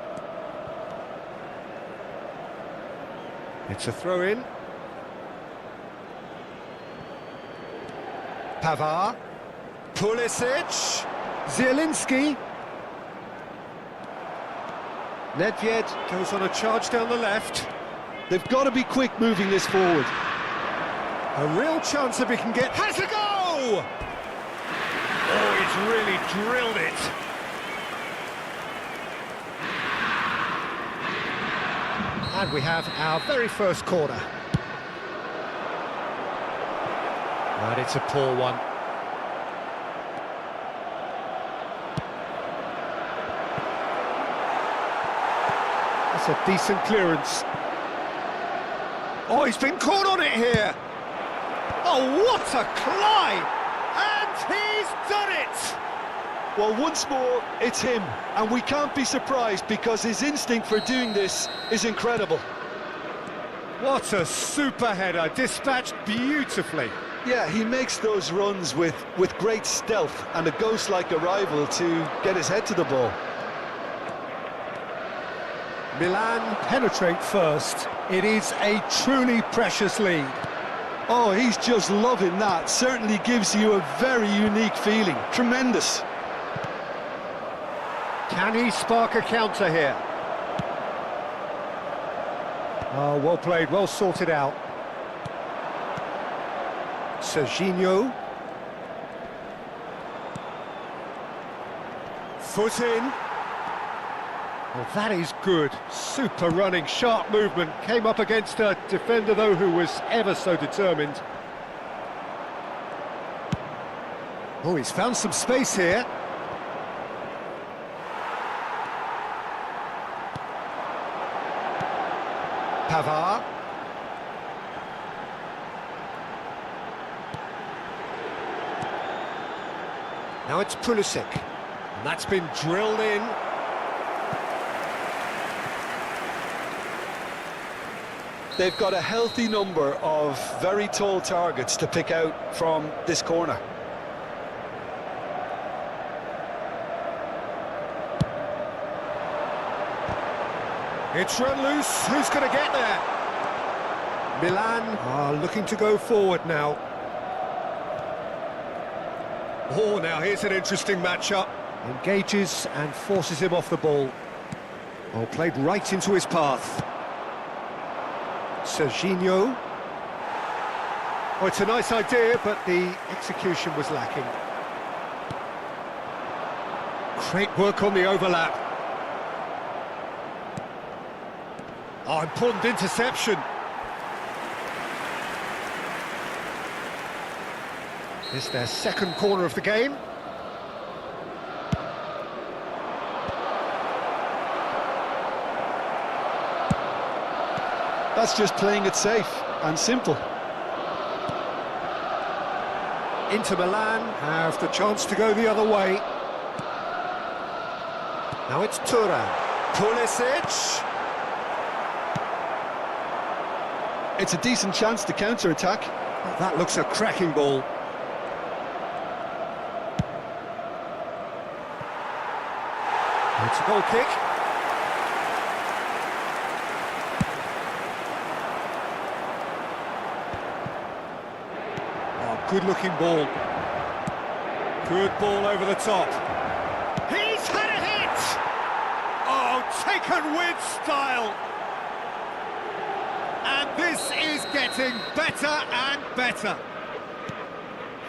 It's a throw-in. Pavard. Pulisic. Zielinski. Nedved goes on a charge down the left. They've got to be quick moving this forward. A real chance if he can get... Has a goal! Oh, he's really drilled it. And we have our very first corner. But it's a poor one. That's a decent clearance. Oh, he's been caught on it here. Oh, what a climb! And he's done it! Well, once more, it's him, and we can't be surprised because his instinct for doing this is incredible. What a super header, dispatched beautifully. Yeah, he makes those runs with great stealth and a ghost-like arrival to get his head to the ball. Milan penetrate first. It is a truly precious lead. Oh, he's just loving that. Certainly gives you a very unique feeling. Tremendous. Can he spark a counter here? Oh, well played, well sorted out. Serginho. Foot in. Well, that is good. Super running, sharp movement. Came up against a defender, though, who was ever so determined. Oh, he's found some space here. Pavard. Now it's Pulisic. And that's been drilled in. They've got a healthy number of very tall targets to pick out from this corner. It's run loose. Who's going to get there? Milan are looking to go forward now. Oh, now here's an interesting matchup. Engages and forces him off the ball. Oh, played right into his path. Serginho. Oh, it's a nice idea, but the execution was lacking. Great work on the overlap. Oh, important interception. It's their second corner of the game. That's just playing it safe and simple. Inter Milan have the chance to go the other way. Now it's Turan. Pulisic. It's a decent chance to counter-attack. Oh, that looks a cracking ball. It's a goal kick. Oh, good-looking ball. Good ball over the top. He's had a hit! Oh, taken with style. And this is getting better and better.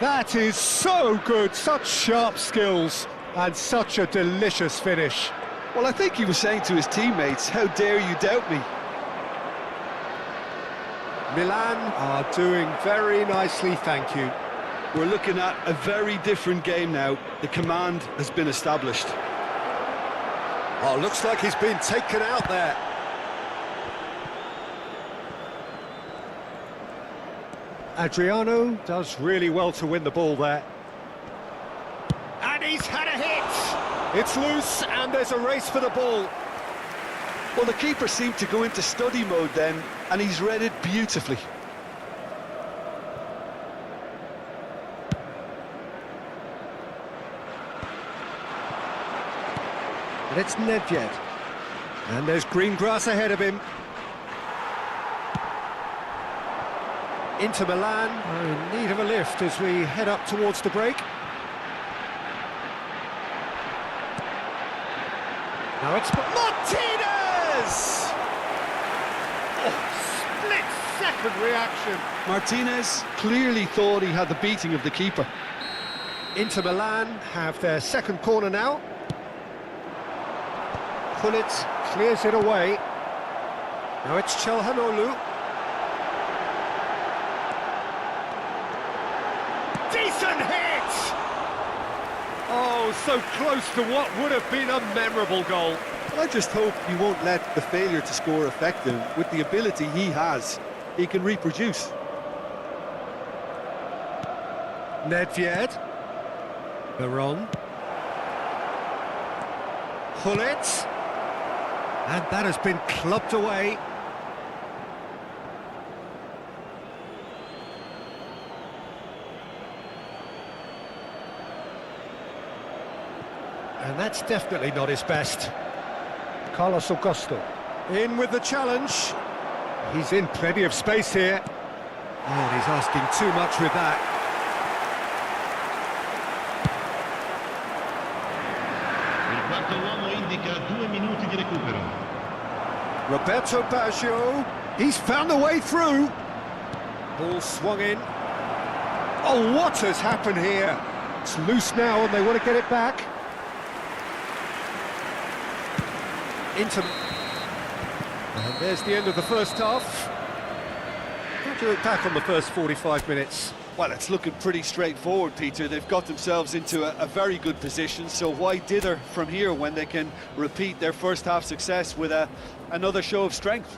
That is so good, such sharp skills, and such a delicious finish. Well, I think he was saying to his teammates, how dare you doubt me? Milan are doing very nicely, thank you. We're looking at a very different game now. The command has been established. Oh, looks like he's been taken out there. Adriano does really well to win the ball there. And he's had a hit! It's loose and there's a race for the ball. Well, the keeper seemed to go into study mode then, and he's read it beautifully. And it's Nedved. And there's green grass ahead of him. Inter Milan are in need of a lift as we head up towards the break. Now it's Martinez! Oh, split-second reaction. Martinez clearly thought he had the beating of the keeper. Inter Milan have their second corner now. Kulon clears it away. Now it's Çalhanoğlu. Decent hit! Oh, so close to what would have been a memorable goal. Well, I just hope he won't let the failure to score affect him. With the ability he has, he can reproduce. Nedved. Baron. Kulon. And that has been clubbed away. And that's definitely not his best. Carlos Augusto. In with the challenge. He's in plenty of space here. Oh, and he's asking too much with that. Il quarto uomo indica 2 minuti di recupero. Roberto Baggio. He's found a way through. Ball swung in. Oh, what has happened here? It's loose now and they want to get it back. And there's the end of the first half. How do you look back on the first 45 minutes? Well, it's looking pretty straightforward, Peter. They've got themselves into a very good position, so why dither from here when they can repeat their first half success with another show of strength?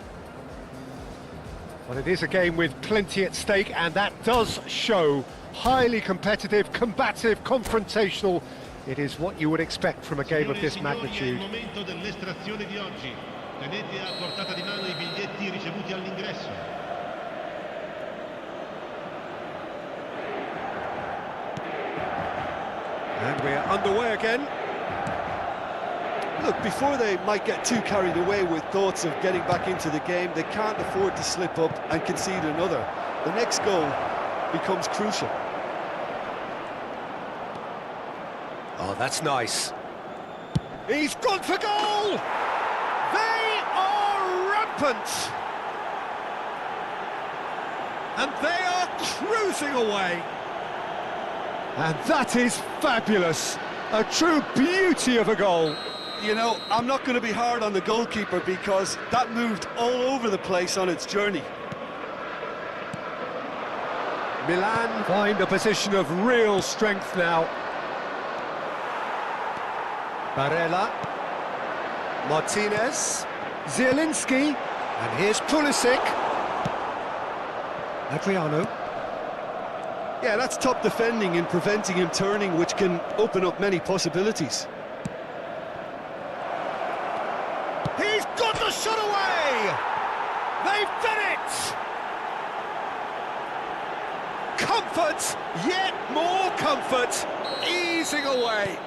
Well, it is a game with plenty at stake, and that does show. Highly competitive, combative, confrontational. It is what you would expect from a game of this magnitude. È il momento dell'estrazione di oggi. Tenete a portata di mano I biglietti ricevuti all'ingresso. And we're underway again. Look, before they might get too carried away with thoughts of getting back into the game, they can't afford to slip up and concede another. The next goal becomes crucial. Oh, that's nice. He's gone for goal! They are rampant! And they are cruising away. And that is fabulous. A true beauty of a goal. You know, I'm not going to be hard on the goalkeeper because that moved all over the place on its journey. Milan find a position of real strength now. Barella, Martinez, Zielinski, and here's Pulisic. Adriano. Yeah, that's top defending and preventing him turning, which can open up many possibilities. He's got the shot away! They've done it! Comfort, yet more comfort, easing away.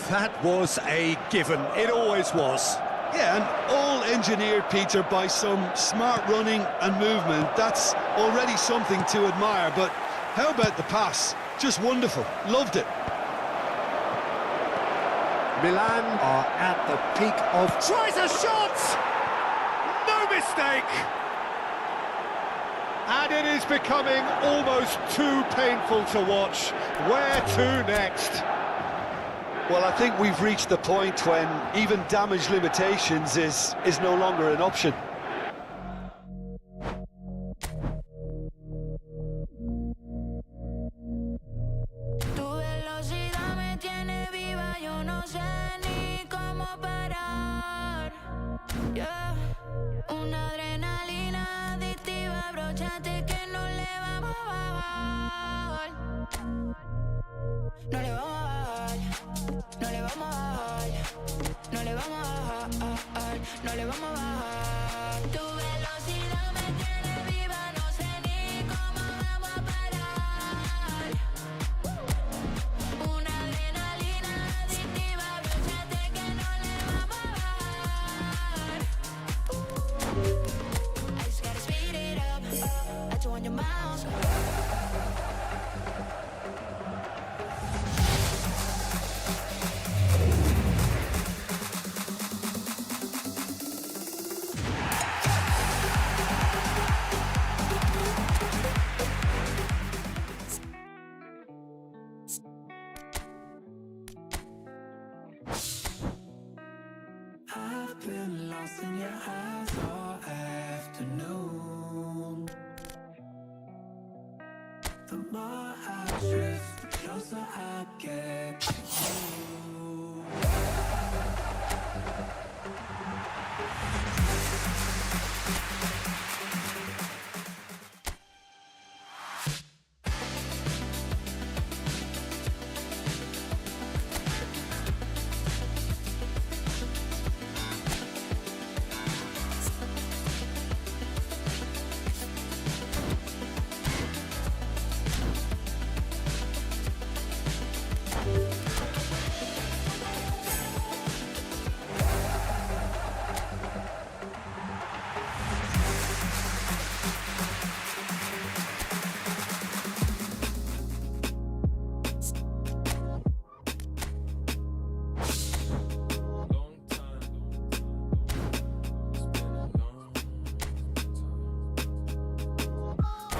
That was a given, it always was. Yeah, and all engineered, Peter, by some smart running and movement. That's already something to admire, but how about the pass? Just wonderful, loved it. Milan are at the peak of... Tries a shot! No mistake! And it is becoming almost too painful to watch. Where to next? Well, I think we've reached the point when even damage limitations is no longer an option. Tu velocidad me tiene viva, yo no sé ni cómo parar. Yeah. Una adrenalina adictiva, abróchate que no le vamos a bajar. No le vamos a bajar, no le vamos a bajar, no le vamos a bajar, no le vamos a bajar. Tu velocidad me tiene viva, no sé ni cómo vamos a parar. Una adrenalina adictiva, abróchate que no le vamos a bajar. I just gotta speed it up, at 200 miles. I've been lost in your eyes all afternoon. The more I drift, the closer I get to you.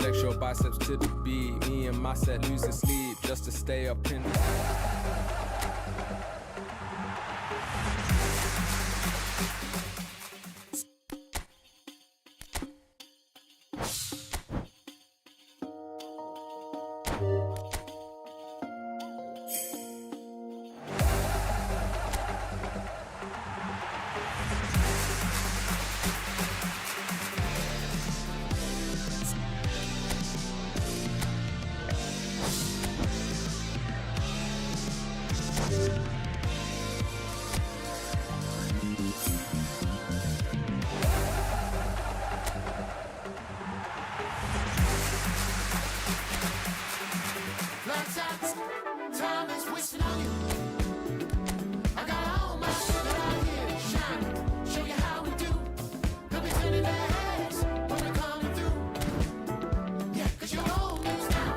Flex your biceps to the beat. Me and my set losing sleep just to stay up in. Time is wasting on you. I got all my shit out here shining. Show you how we do. They'll be turning their heads when we're coming through. Yeah, 'cause you're old news now.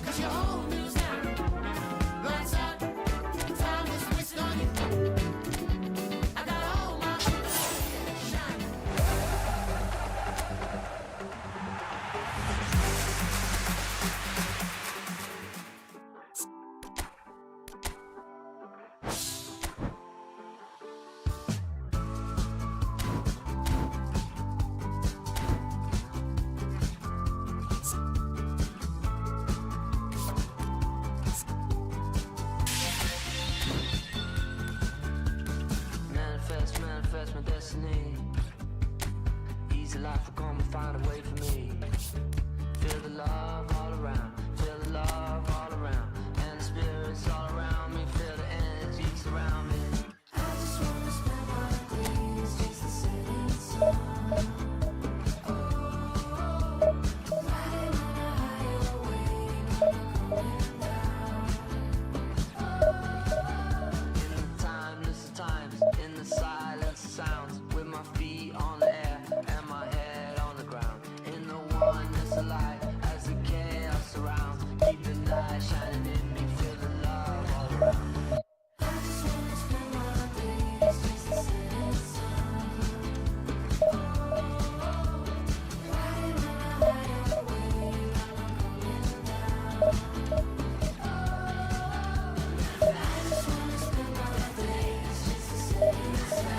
'Cause you're old news now. Lights out. Time is wasting on you. I got all my shit out here shining. love all around, feel the love all around, and the spirits all around me, feel the energy surround me. I just wanna spend my days just to sit in sun. Riding on a higher wave, coming down. In the timeless times, in the silence of sounds, with my feet on the air and my head on the ground, in the oneness of life as the chaos surrounds, keep the light shining in me, feel the love all around. I just wanna spend my days just to sit in sun. Riding on a higher wave, coming down. I just wanna spend my days just to sit in sun.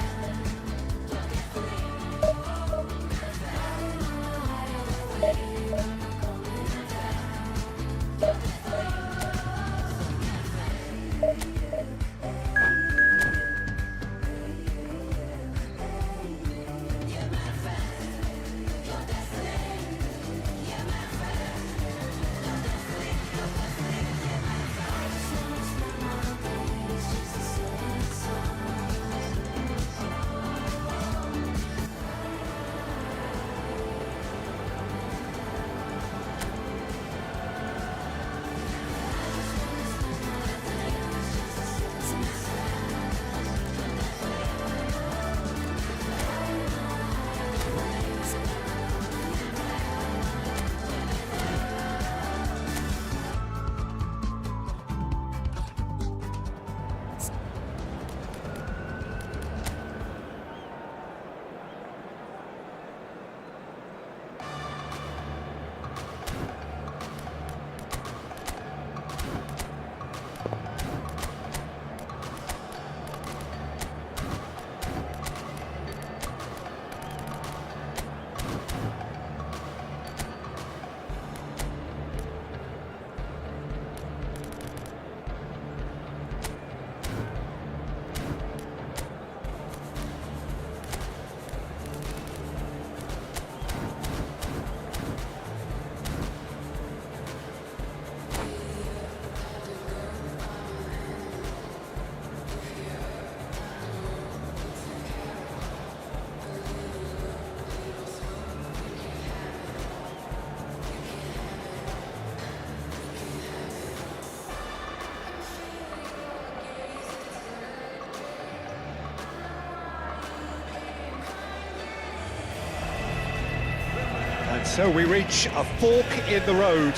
And so we reach a fork in the road.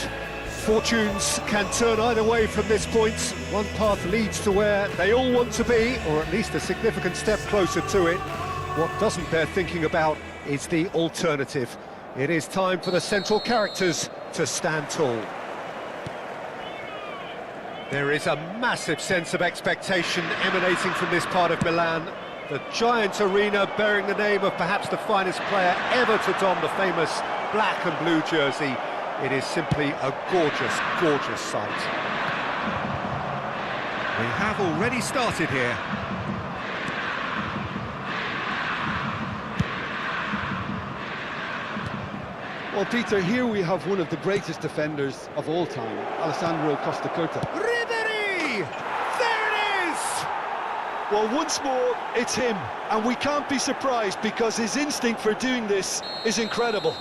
Fortunes can turn either way from this point. One path leads to where they all want to be, or at least a significant step closer to it. What doesn't bear thinking about is the alternative. It is time for the central characters to stand tall. There is a massive sense of expectation emanating from this part of Milan. The giant arena bearing the name of perhaps the finest player ever to don the famous black and blue jersey. It is simply a gorgeous, gorgeous sight. We have already started here. Well, Peter, here we have one of the greatest defenders of all time, Alessandro Costa Curta. Ribery! There it is! Well, once more, it's him, and we can't be surprised because his instinct for doing this is incredible.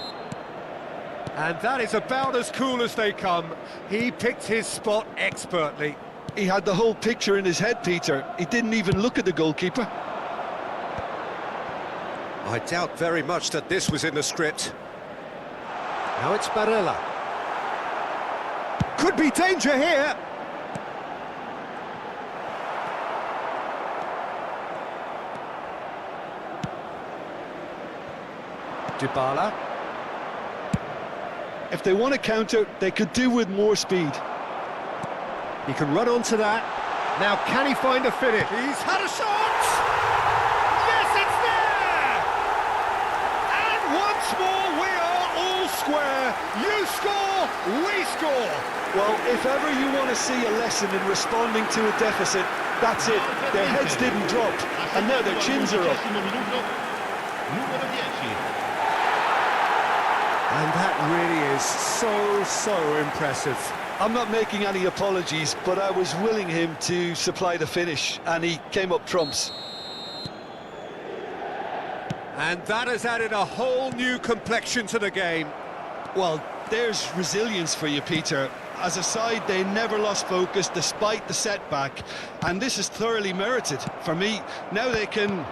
And that is about as cool as they come. He picked his spot expertly. He had the whole picture in his head, Peter. He didn't even look at the goalkeeper. I doubt very much that this was in the script. Now it's Barella. Could be danger here. Dybala. If they want to counter, they could do with more speed. He can run onto that. Now can he find a finish? He's had a shot! Yes, it's there! And once more we are all square. You score, we score. Well, if ever you want to see a lesson in responding to a deficit, that's it. Their heads didn't drop, and now their chins are up. And that really is so impressive. I'm not making any apologies, but I was willing him to supply the finish, and he came up trumps. And that has added a whole new complexion to the game. Well, there's resilience for you, Peter. As a side, they never lost focus despite the setback, and this is thoroughly merited. For me, now they can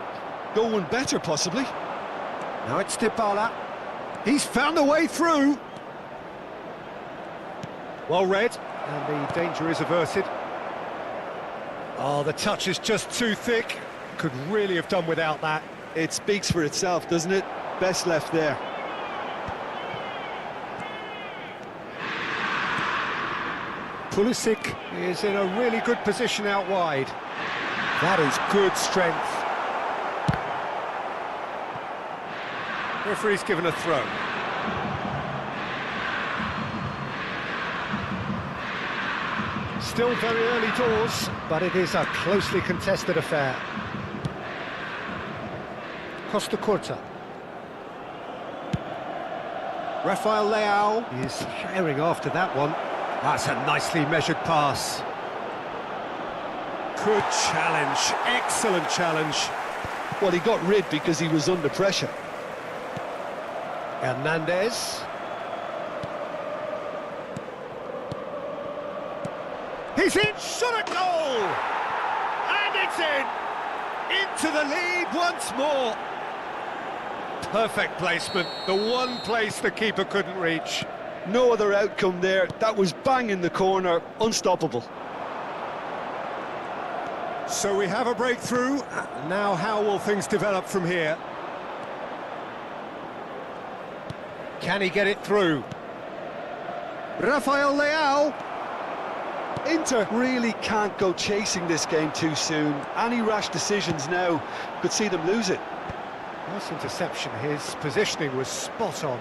go one better, possibly. Now it's Dybala. He's found a way through. Well read, and the danger is averted. Oh, the touch is just too thick. Could really have done without that. It speaks for itself, doesn't it? Best left there. Pulisic is in a really good position out wide. That is good strength. Referee's given a throw. Still very early doors, but it is a closely contested affair. Costa Curta. Rafael Leao is firing after that one. That's a nicely measured pass. Good challenge, excellent challenge. Well, he got rid because he was under pressure. Hernandez. He's in, shot at goal! And it's in! Into the lead once more. Perfect placement, the one place the keeper couldn't reach. No other outcome there. That was bang in the corner, unstoppable. So we have a breakthrough. Now how will things develop from here? Can he get it through? Rafael Leao. Inter really can't go chasing this game too soon. Any rash decisions now could see them lose it. Nice interception. His positioning was spot on.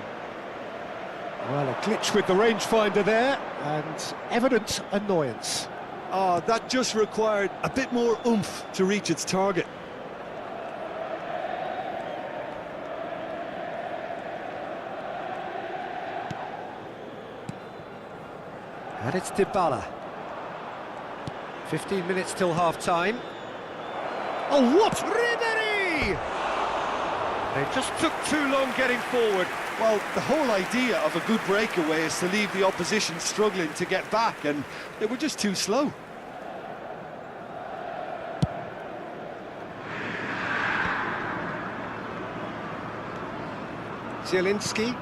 Well, a glitch with the rangefinder there, and evident annoyance. Oh, that just required a bit more oomph to reach its target. And it's Dybala. 15 minutes till half-time. Oh, what? Ribery! They just took too long getting forward. Well, the whole idea of a good breakaway is to leave the opposition struggling to get back, and they were just too slow. Zielinski.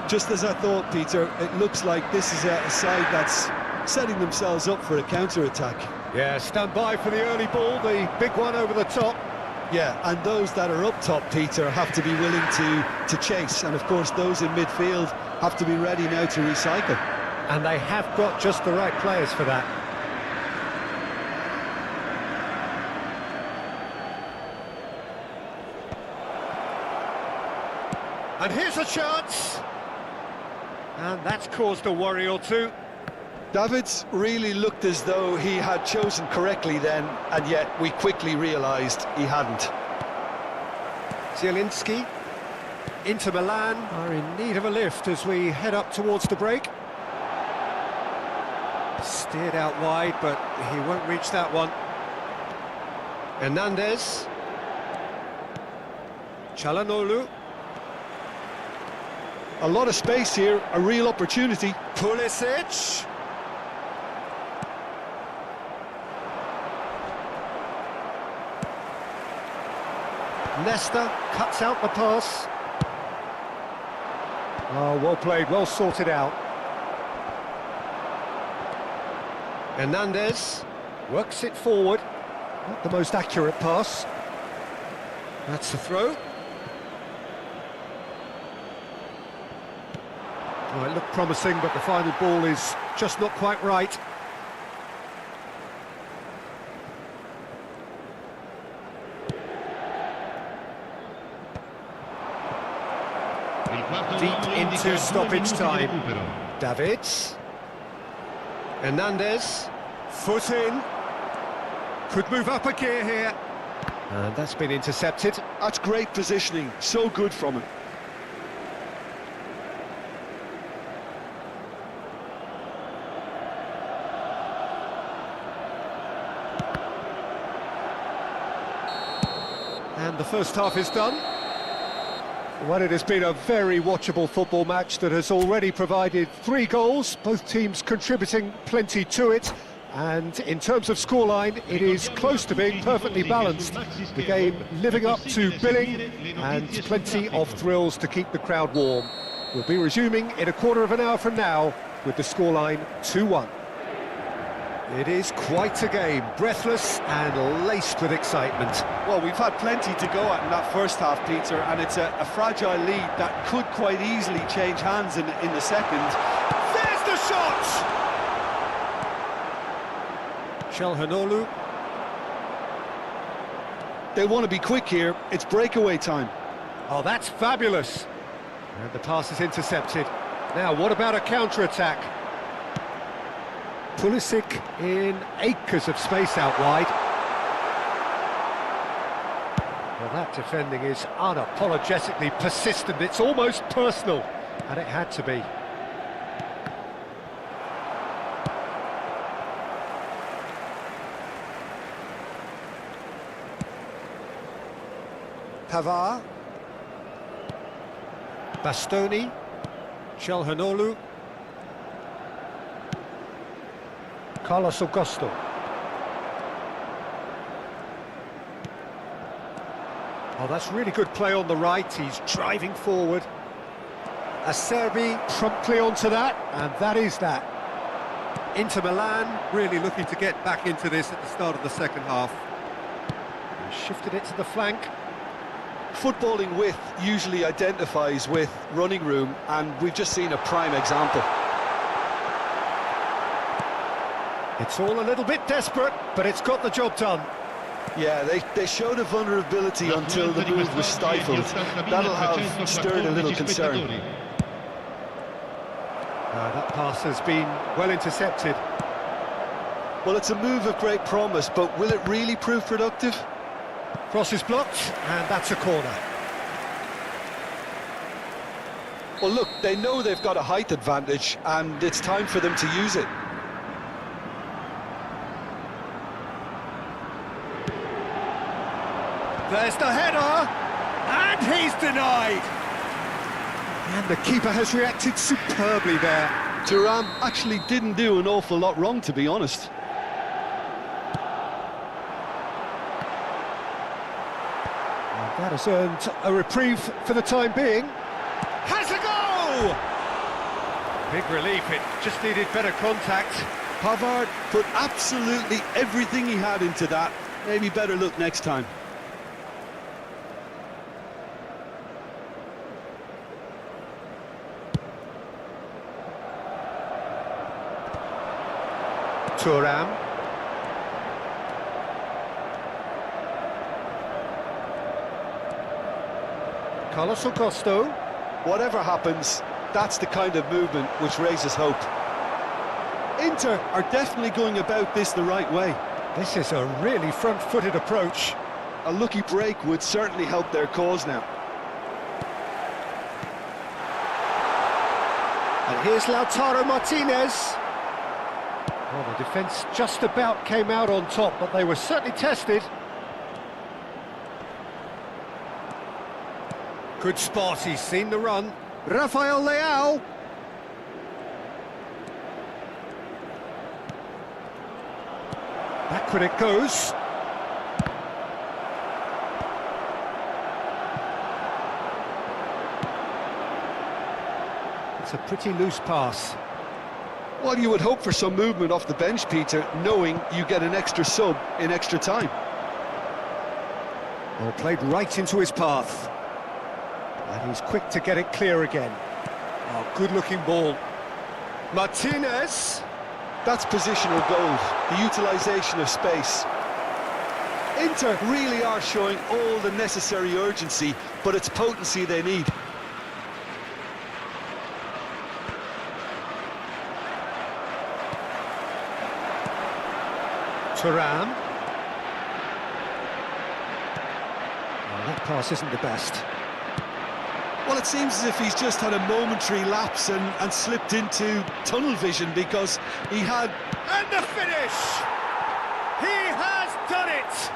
Just as I thought, Peter, it looks like this is a side that's setting themselves up for a counter-attack. Yeah, stand by for the early ball, the big one over the top. Yeah, and those that are up top, Peter, have to be willing to chase. And, of course, those in midfield have to be ready now to recycle. And they have got just the right players for that. And here's a chance. And that's caused a worry or two. Davids really looked as though he had chosen correctly then, and yet we quickly realised he hadn't. Zielinski. Inter Milan are in need of a lift as we head up towards the break. Steered out wide, but he won't reach that one. Hernandez. Çalhanoğlu. A lot of space here, a real opportunity. Pulisic. Nesta cuts out the pass. Oh, well played, well sorted out. Hernandez works it forward. Not the most accurate pass. That's the throw. Oh, it looked promising, but the final ball is just not quite right. Deep into stoppage time. Davids. Hernandez. Foot in. Could move up a gear here. And that's been intercepted. That's great positioning, so good from him. And the first half is done. Well, it has been a very watchable football match that has already provided 3 goals, both teams contributing plenty to it. And in terms of scoreline, it is close to being perfectly balanced. The game living up to billing and plenty of thrills to keep the crowd warm. We'll be resuming in a quarter of an hour from now with the scoreline 2-1. It is quite a game, breathless and laced with excitement. Well, we've had plenty to go at in that first half, Peter, and it's a fragile lead that could quite easily change hands in the second. There's the shot! Chelhanoglu. They want to be quick here, it's breakaway time. Oh, that's fabulous! And the pass is intercepted. Now, what about a counter-attack? Pulisic in acres of space out wide. Well, that defending is unapologetically persistent. It's almost personal, and it had to be. Pavard. Bastoni. Chelhanoglu. Carlos Augusto. Oh, that's really good play on the right. He's driving forward. Acerbi promptly onto that, and that is that. Inter Milan really looking to get back into this at the start of the second half. He shifted it to the flank. Footballing width usually identifies with running room, and we've just seen a prime example. It's all a little bit desperate, but it's got the job done. Yeah, they showed a vulnerability until the move was stifled. That'll have stirred a little concern. That pass has been well intercepted. Well, it's a move of great promise, but will it really prove productive? Cross is blocked, and that's a corner. Well, look, they know they've got a height advantage, and it's time for them to use it. There's the header, and he's denied. And the keeper has reacted superbly there. Talam actually didn't do an awful lot wrong, to be honest. That has earned a reprieve for the time being. Has a go! Big relief, it just needed better contact. Pavard put absolutely everything he had into that. Maybe better look next time. Thuram. Carlos Augusto. Whatever happens, that's the kind of movement which raises hope. Inter are definitely going about this the right way. This is a really front-footed approach. A lucky break would certainly help their cause now. And here's Lautaro Martinez. Well, the defence just about came out on top, but they were certainly tested. Good spot, he's seen the run. Rafael Leao. Backward it goes. It's a pretty loose pass. Well, you would hope for some movement off the bench, Peter, knowing you get an extra sub in extra time. Well, played right into his path. And he's quick to get it clear again. Oh, good-looking ball. Martinez. That's positional goal, the utilisation of space. Inter really are showing all the necessary urgency, but it's potency they need. Thuram. That pass isn't the best. Well, it seems as if he's just had a momentary lapse and slipped into tunnel vision, because he had... And the finish! He has done it!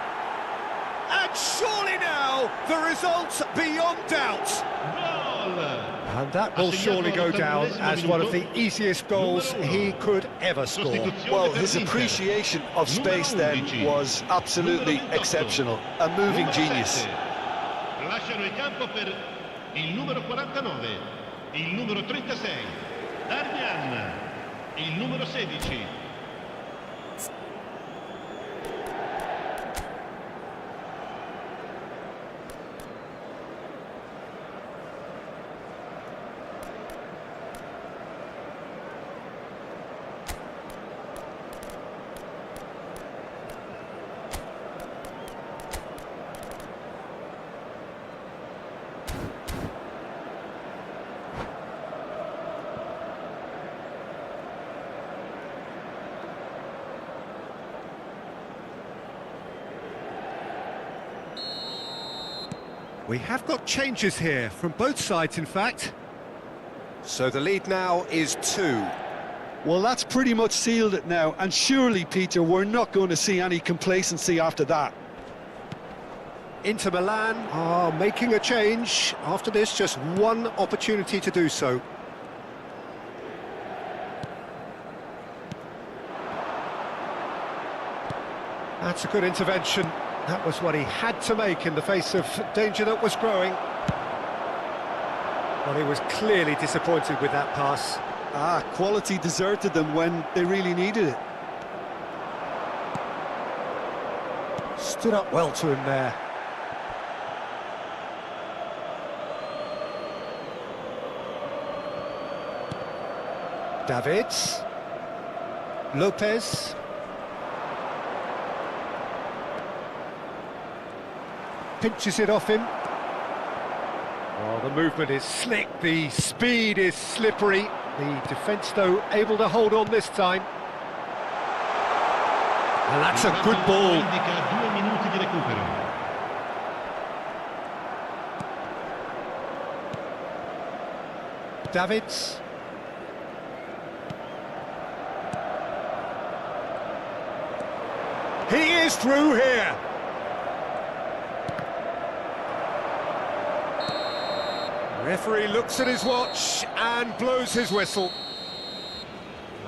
And surely now, the result's beyond doubt. And that will surely go down as one of the easiest goals he could ever score. Well, his appreciation of space then was absolutely exceptional. A moving genius. Lasciano il campo per il numero 49, il numero 36, Darmian, il numero 16. We have got changes here, from both sides in fact. So the lead now is 2. Well, that's pretty much sealed it now, and surely, Peter, we're not going to see any complacency after that. Inter Milan are making a change. After this, just one opportunity to do so. That's a good intervention. That was what he had to make in the face of danger that was growing. Well, he was clearly disappointed with that pass. Quality deserted them when they really needed it. Stood up well to him there. Davids. Lopez. Pinches it off him. Oh, the movement is slick, the speed is slippery. The defence, though, able to hold on this time. And that's a good ball. Davids. He is through here. Referee looks at his watch and blows his whistle.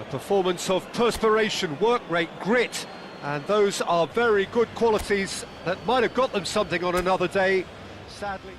A performance of perspiration, work rate, grit, and those are very good qualities that might have got them something on another day, sadly.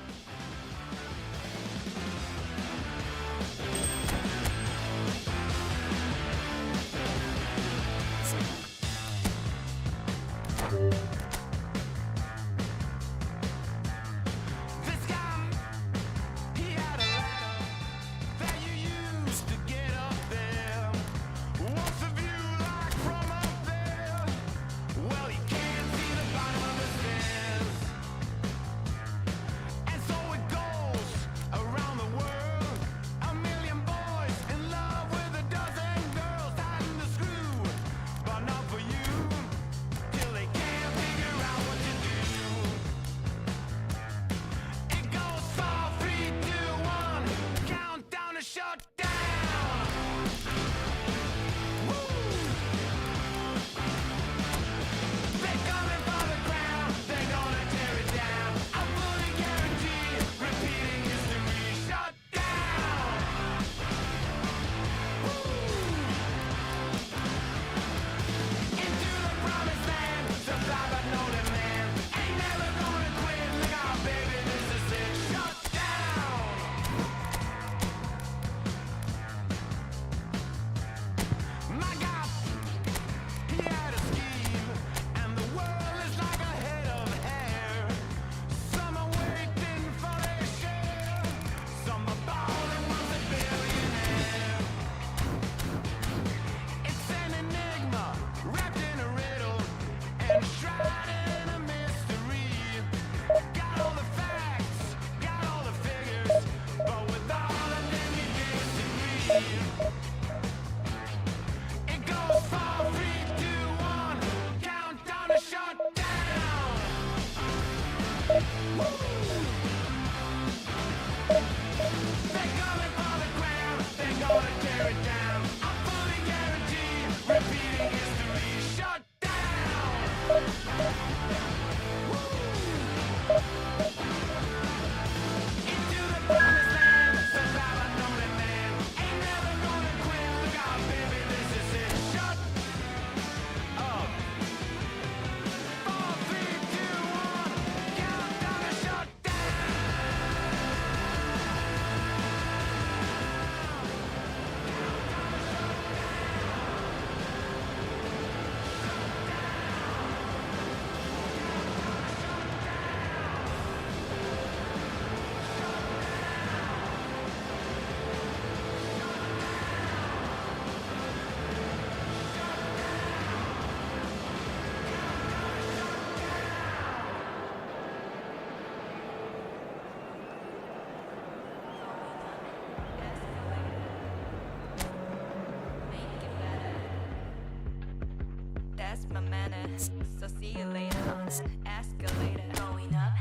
menace. So see you later on the escalator. Going up.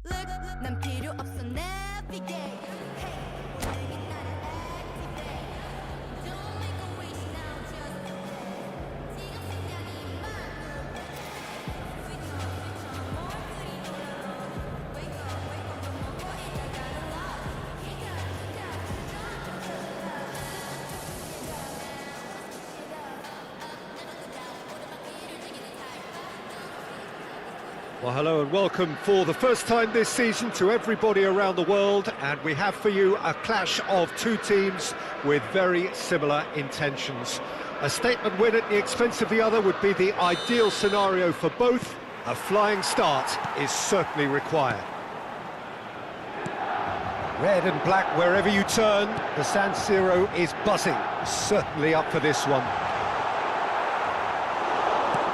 Look, 난 필요 없어 navigate. Hey, 오늘이 나를 activate. Don't make a wish now, just do it. 지금 생각이 많고. Switch on, more 그리 놀러. Wake up, 밥 먹고 이따가는 love. Kick up, Well, hello and welcome for the first time this season to everybody around the world, and we have for you a clash of two teams with very similar intentions. A statement win at the expense of the other would be the ideal scenario for both. A flying start is certainly required. Red and black wherever you turn, the San Siro is buzzing, certainly up for this one.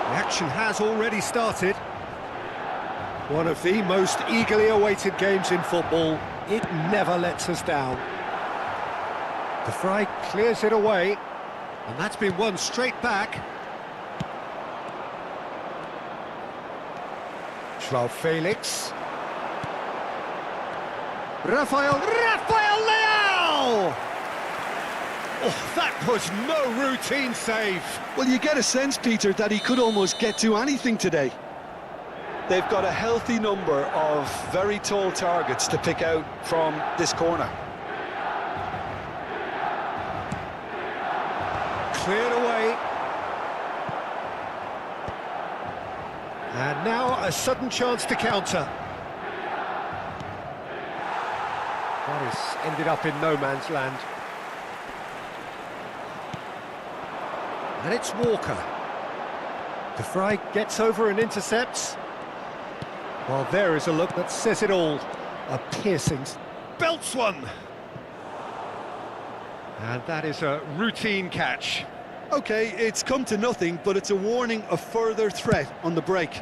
The action has already started. One of the most eagerly awaited games in football. It never lets us down. The Fry clears it away, and that's been won straight back. João Felix. Rafael Leao! Oh, that was no routine save. Well, you get a sense, Peter, that he could almost get to anything today. They've got a healthy number of very tall targets to pick out from this corner. Cleared away. And now a sudden chance to counter. That has ended up in no man's land. And it's Walker. De Vrij gets over and intercepts. Well, there is a look that says it all. A piercing belts one. And that is a routine catch. OK, it's come to nothing, but it's a warning of further threat on the break.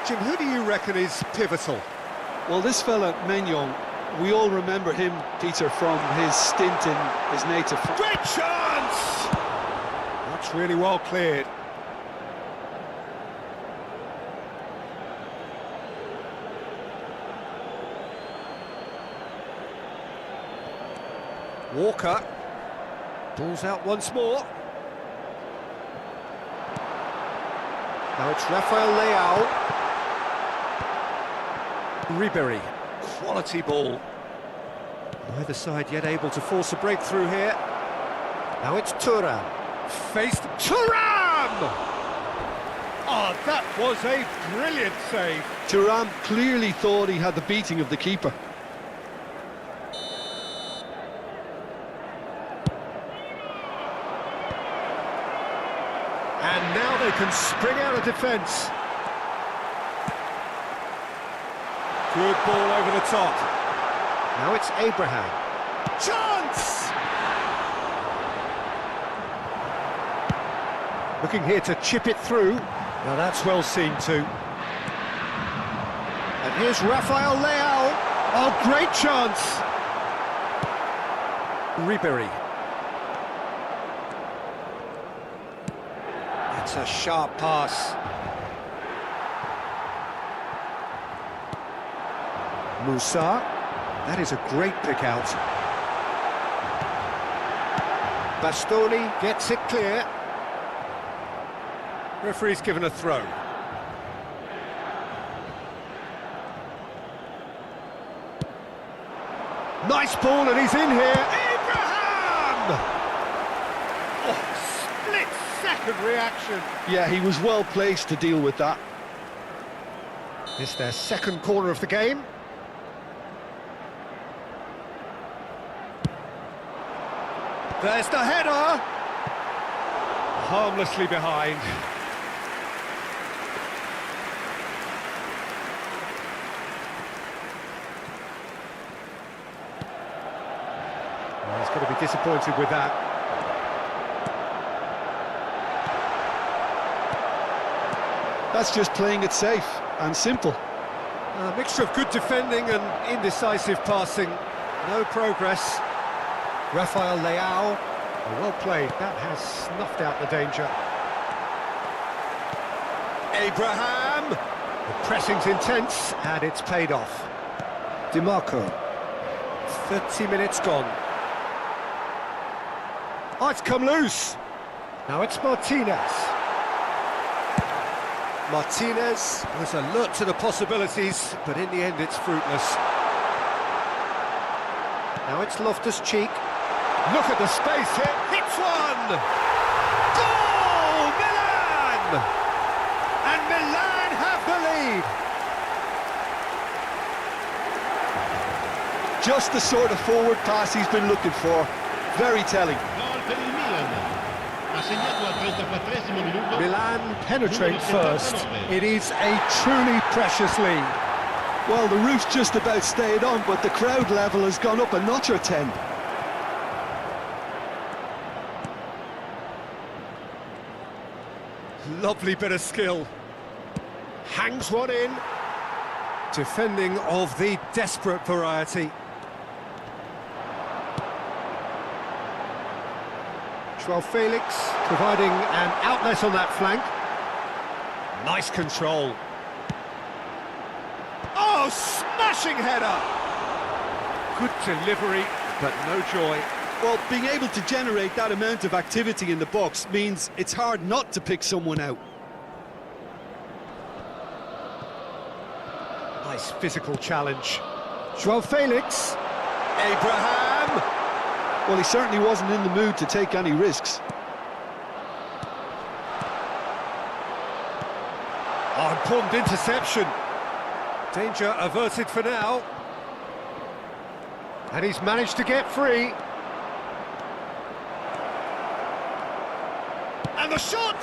Jim, who do you reckon is pivotal? Well, this fella, Maignan, we all remember him, Peter, from his stint in his native... Great chance! That's really well cleared. Walker. Pulls out once more. Now it's Rafael Leao. Ribery, quality ball. Neither side yet able to force a breakthrough here. Now it's Thuram. Faced Thuram! Oh, that was a brilliant save. Thuram clearly thought he had the beating of the keeper. And now they can spring out of defence. Good ball over the top. Now it's Abraham. Chance! Looking here to chip it through. Now that's well seen too. And here's Rafael Leao. Oh, great chance! Ribery. That's a sharp pass. Musa, that is a great pick out. Bastoni gets it clear. Referee's given a throw. Nice ball and he's in here. Abraham! Oh, split-second reaction. Yeah, he was well placed to deal with that. It's their second corner of the game. There's the header! Harmlessly behind. Well, he's going to be disappointed with that. That's just playing it safe and simple. A mixture of good defending and indecisive passing. No progress. Rafael Leao. Well played. That has snuffed out the danger. Abraham. The pressing's intense and it's paid off. DiMarco. 30 minutes gone. Oh, it's come loose. Now it's Martinez. Martinez was alert to the possibilities, but in the end it's fruitless. Now it's Loftus-Cheek. Look at the space here. Hits one! Goal! Milan! And Milan have the lead. Just the sort of forward pass he's been looking for. Very telling. Gol per il Milan. Ha segnato al 34esimo minuto. Milan penetrate first. It is a truly precious lead. Well, the roof's just about stayed on, but the crowd level has gone up a notch or 10. Lovely bit of skill. Hangs one in. Defending of the desperate variety. Joao Felix providing an outlet on that flank. Nice control. Oh, smashing header! Good delivery, but no joy. Well, being able to generate that amount of activity in the box means it's hard not to pick someone out. Nice physical challenge. Joao Felix. Abraham. Well, he certainly wasn't in the mood to take any risks. Oh, important interception. Danger averted for now. And he's managed to get free. And the shot!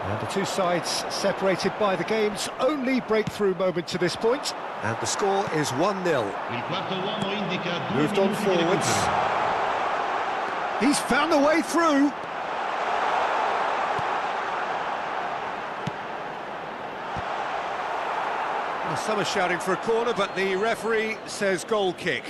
And the two sides separated by the game's only breakthrough moment to this point. And the score is 1-0. Il quarto uomo indica 2 Moved on minuti di forwards. recupero. He's found a way through. Well, some are shouting for a corner, but the referee says goal kick.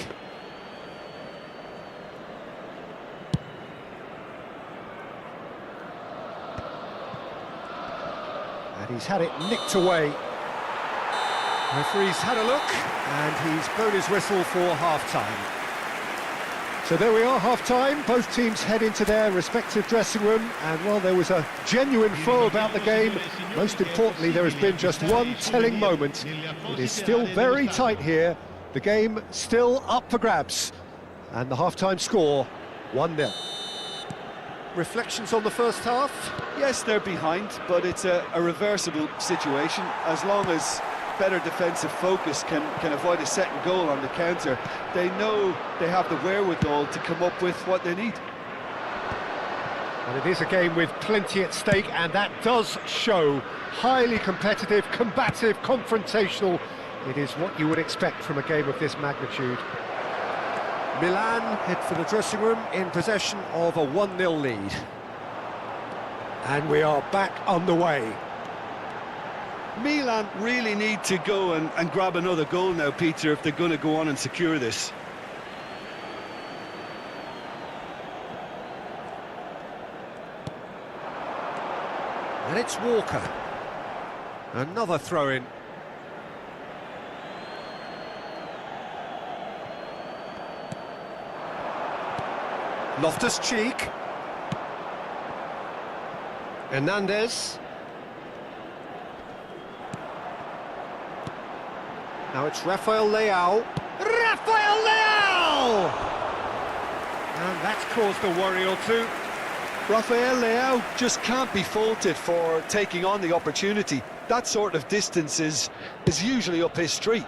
And he's had it nicked away. Referee's had a look, and he's blown his whistle for half-time. So there we are, half-time. Both teams head into their respective dressing room, and while there was a genuine flow about the game, most importantly, there has been just one telling moment. It is still very tight here. The game still up for grabs. And the half-time score, 1-0. Reflections on the first half? Yes, they're behind, but it's a reversible situation. As long as better defensive focus can avoid a second goal on the counter, they know they have the wherewithal to come up with what they need. And it is a game with plenty at stake, and that does show. Highly competitive, combative, confrontational. It is what you would expect from a game of this magnitude. Milan head for the dressing room in possession of a 1-0 lead. And we are back on the way. Milan really need to go and grab another goal now, Peter, if they're going to go on and secure this. And it's Walker. Another throw-in. Loftus-Cheek. Hernandez. Now it's Rafael Leao. Rafael Leao! And that's caused a worry or two. Rafael Leao just can't be faulted for taking on the opportunity. That sort of distance is usually up his street.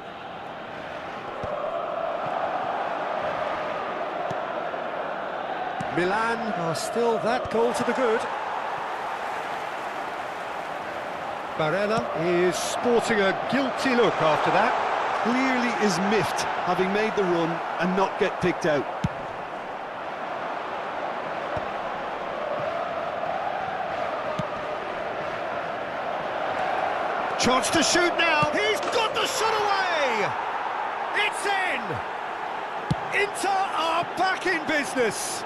Milan are still that goal to the good. Barella is sporting a guilty look after that. Clearly is miffed, having made the run and not get picked out. Chance to shoot now. He's got the shot away. It's in. Inter are back in business.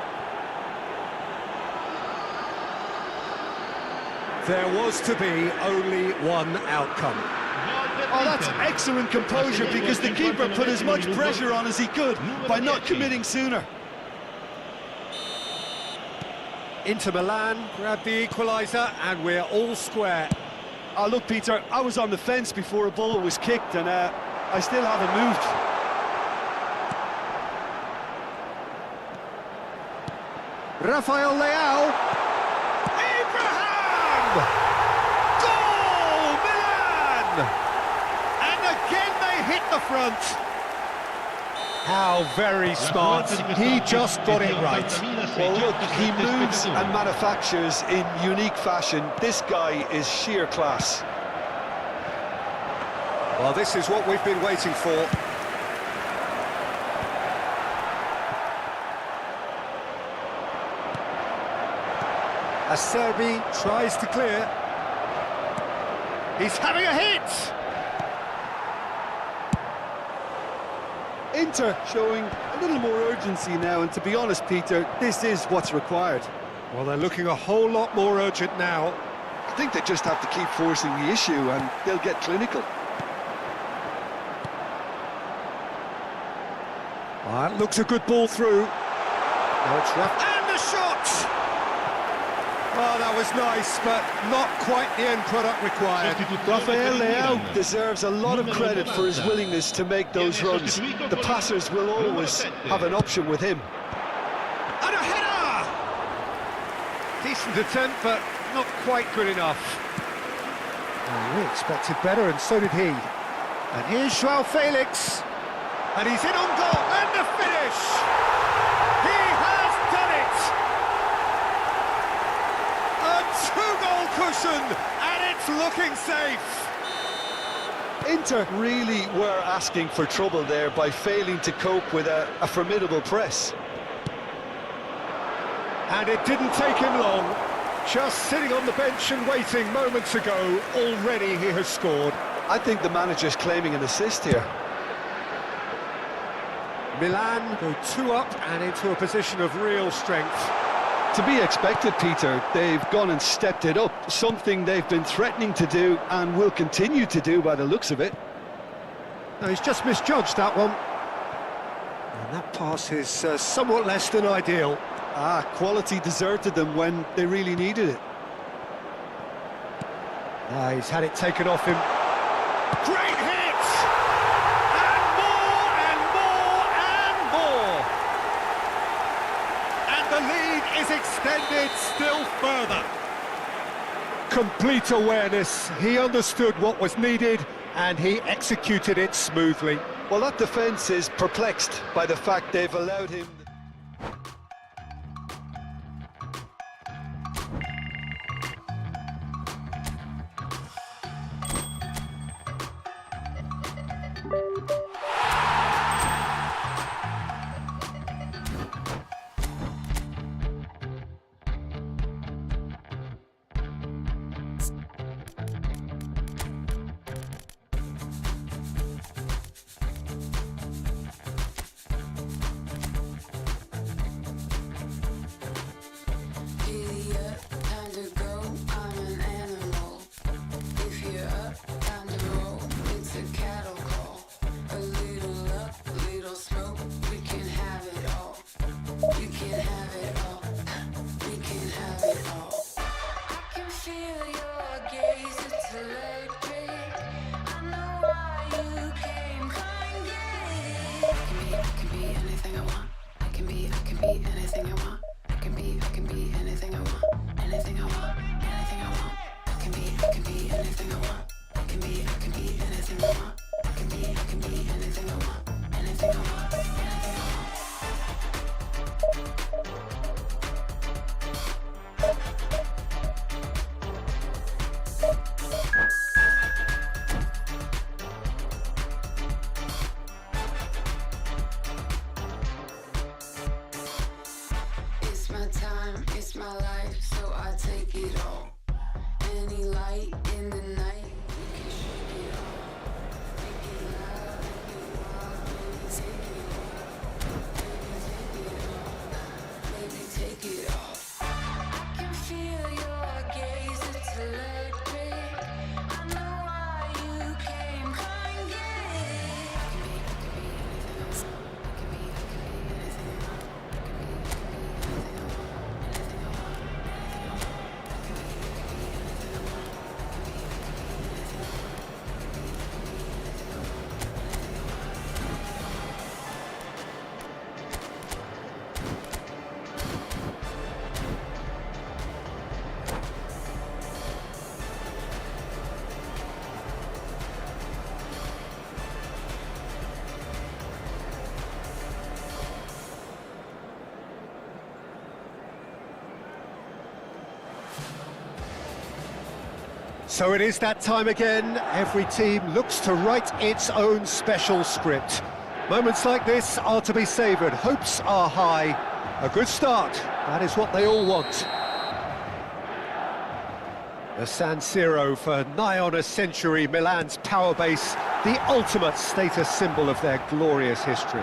There was to be only one outcome. Oh, that's excellent composure, because the keeper put as much pressure on as he could by not committing sooner. Inter Milan grabbed the equaliser and we're all square. Oh, look, Peter, I was on the fence before a ball was kicked, and I still haven't moved. Rafael Leao. Abraham! Goal, Milan! And again they hit the front. How very smart. He just got it right. Well, look, he moves and manufactures in unique fashion. This guy is sheer class. Well, this is what we've been waiting for. As Serbi tries to clear. He's having a hit! Inter showing a little more urgency now, and to be honest, Peter, this is what's required. Well, they're looking a whole lot more urgent now. I think they just have to keep forcing the issue and they'll get clinical. Well, that looks a good ball through. Now it's and the shot! Well, that was nice, but not quite the end product required. Rafael Leao deserves a lot of credit for his willingness to make those runs. The passers will always have an option with him. And a header! Decent attempt, but not quite good enough. Oh, we expected better, and so did he. And here's Joao Felix. And he's in on goal, and the finish! He has done it! A two-goal cushion, and it's looking safe. Inter really were asking for trouble there by failing to cope with a formidable press. And it didn't take him long. Just sitting on the bench and waiting moments ago, already he has scored. I think the manager's claiming an assist here. Milan go 2 up and into a position of real strength. To be expected, Peter. They've gone and stepped it up, something they've been threatening to do and will continue to do by the looks of it. No, he's just misjudged that one. And that pass is somewhat less than ideal. Quality deserted them when they really needed it. He's had it taken off him. Great hit! Is extended still further. Complete awareness. He understood what was needed and he executed it smoothly. Well, that defence is perplexed by the fact they've allowed him. So it is that time again. Every team looks to write its own special script. Moments like this are to be savoured. Hopes are high. A good start. That is what they all want. The San Siro, for nigh on a century, Milan's power base, the ultimate status symbol of their glorious history.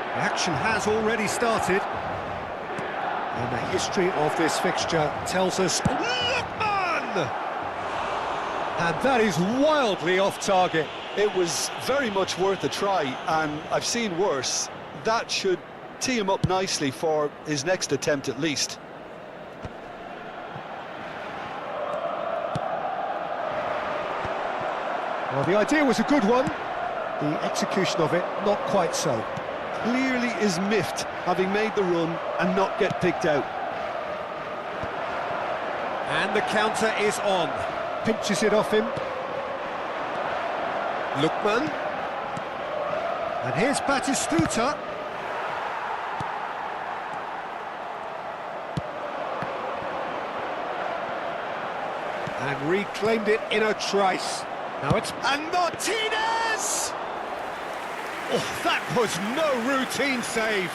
The action has already started. And the history of this fixture tells us, Lookman! And that is wildly off target. It was very much worth a try, and I've seen worse. That should tee him up nicely for his next attempt at least. Well, the idea was a good one. The execution of it, not quite so. Clearly is miffed, having made the run and not get picked out. And the counter is on. Pinches it off him. Lookman. And here's Batistuta. And reclaimed it in a trice. Now it's... And Martinez! Oh, that was no routine save.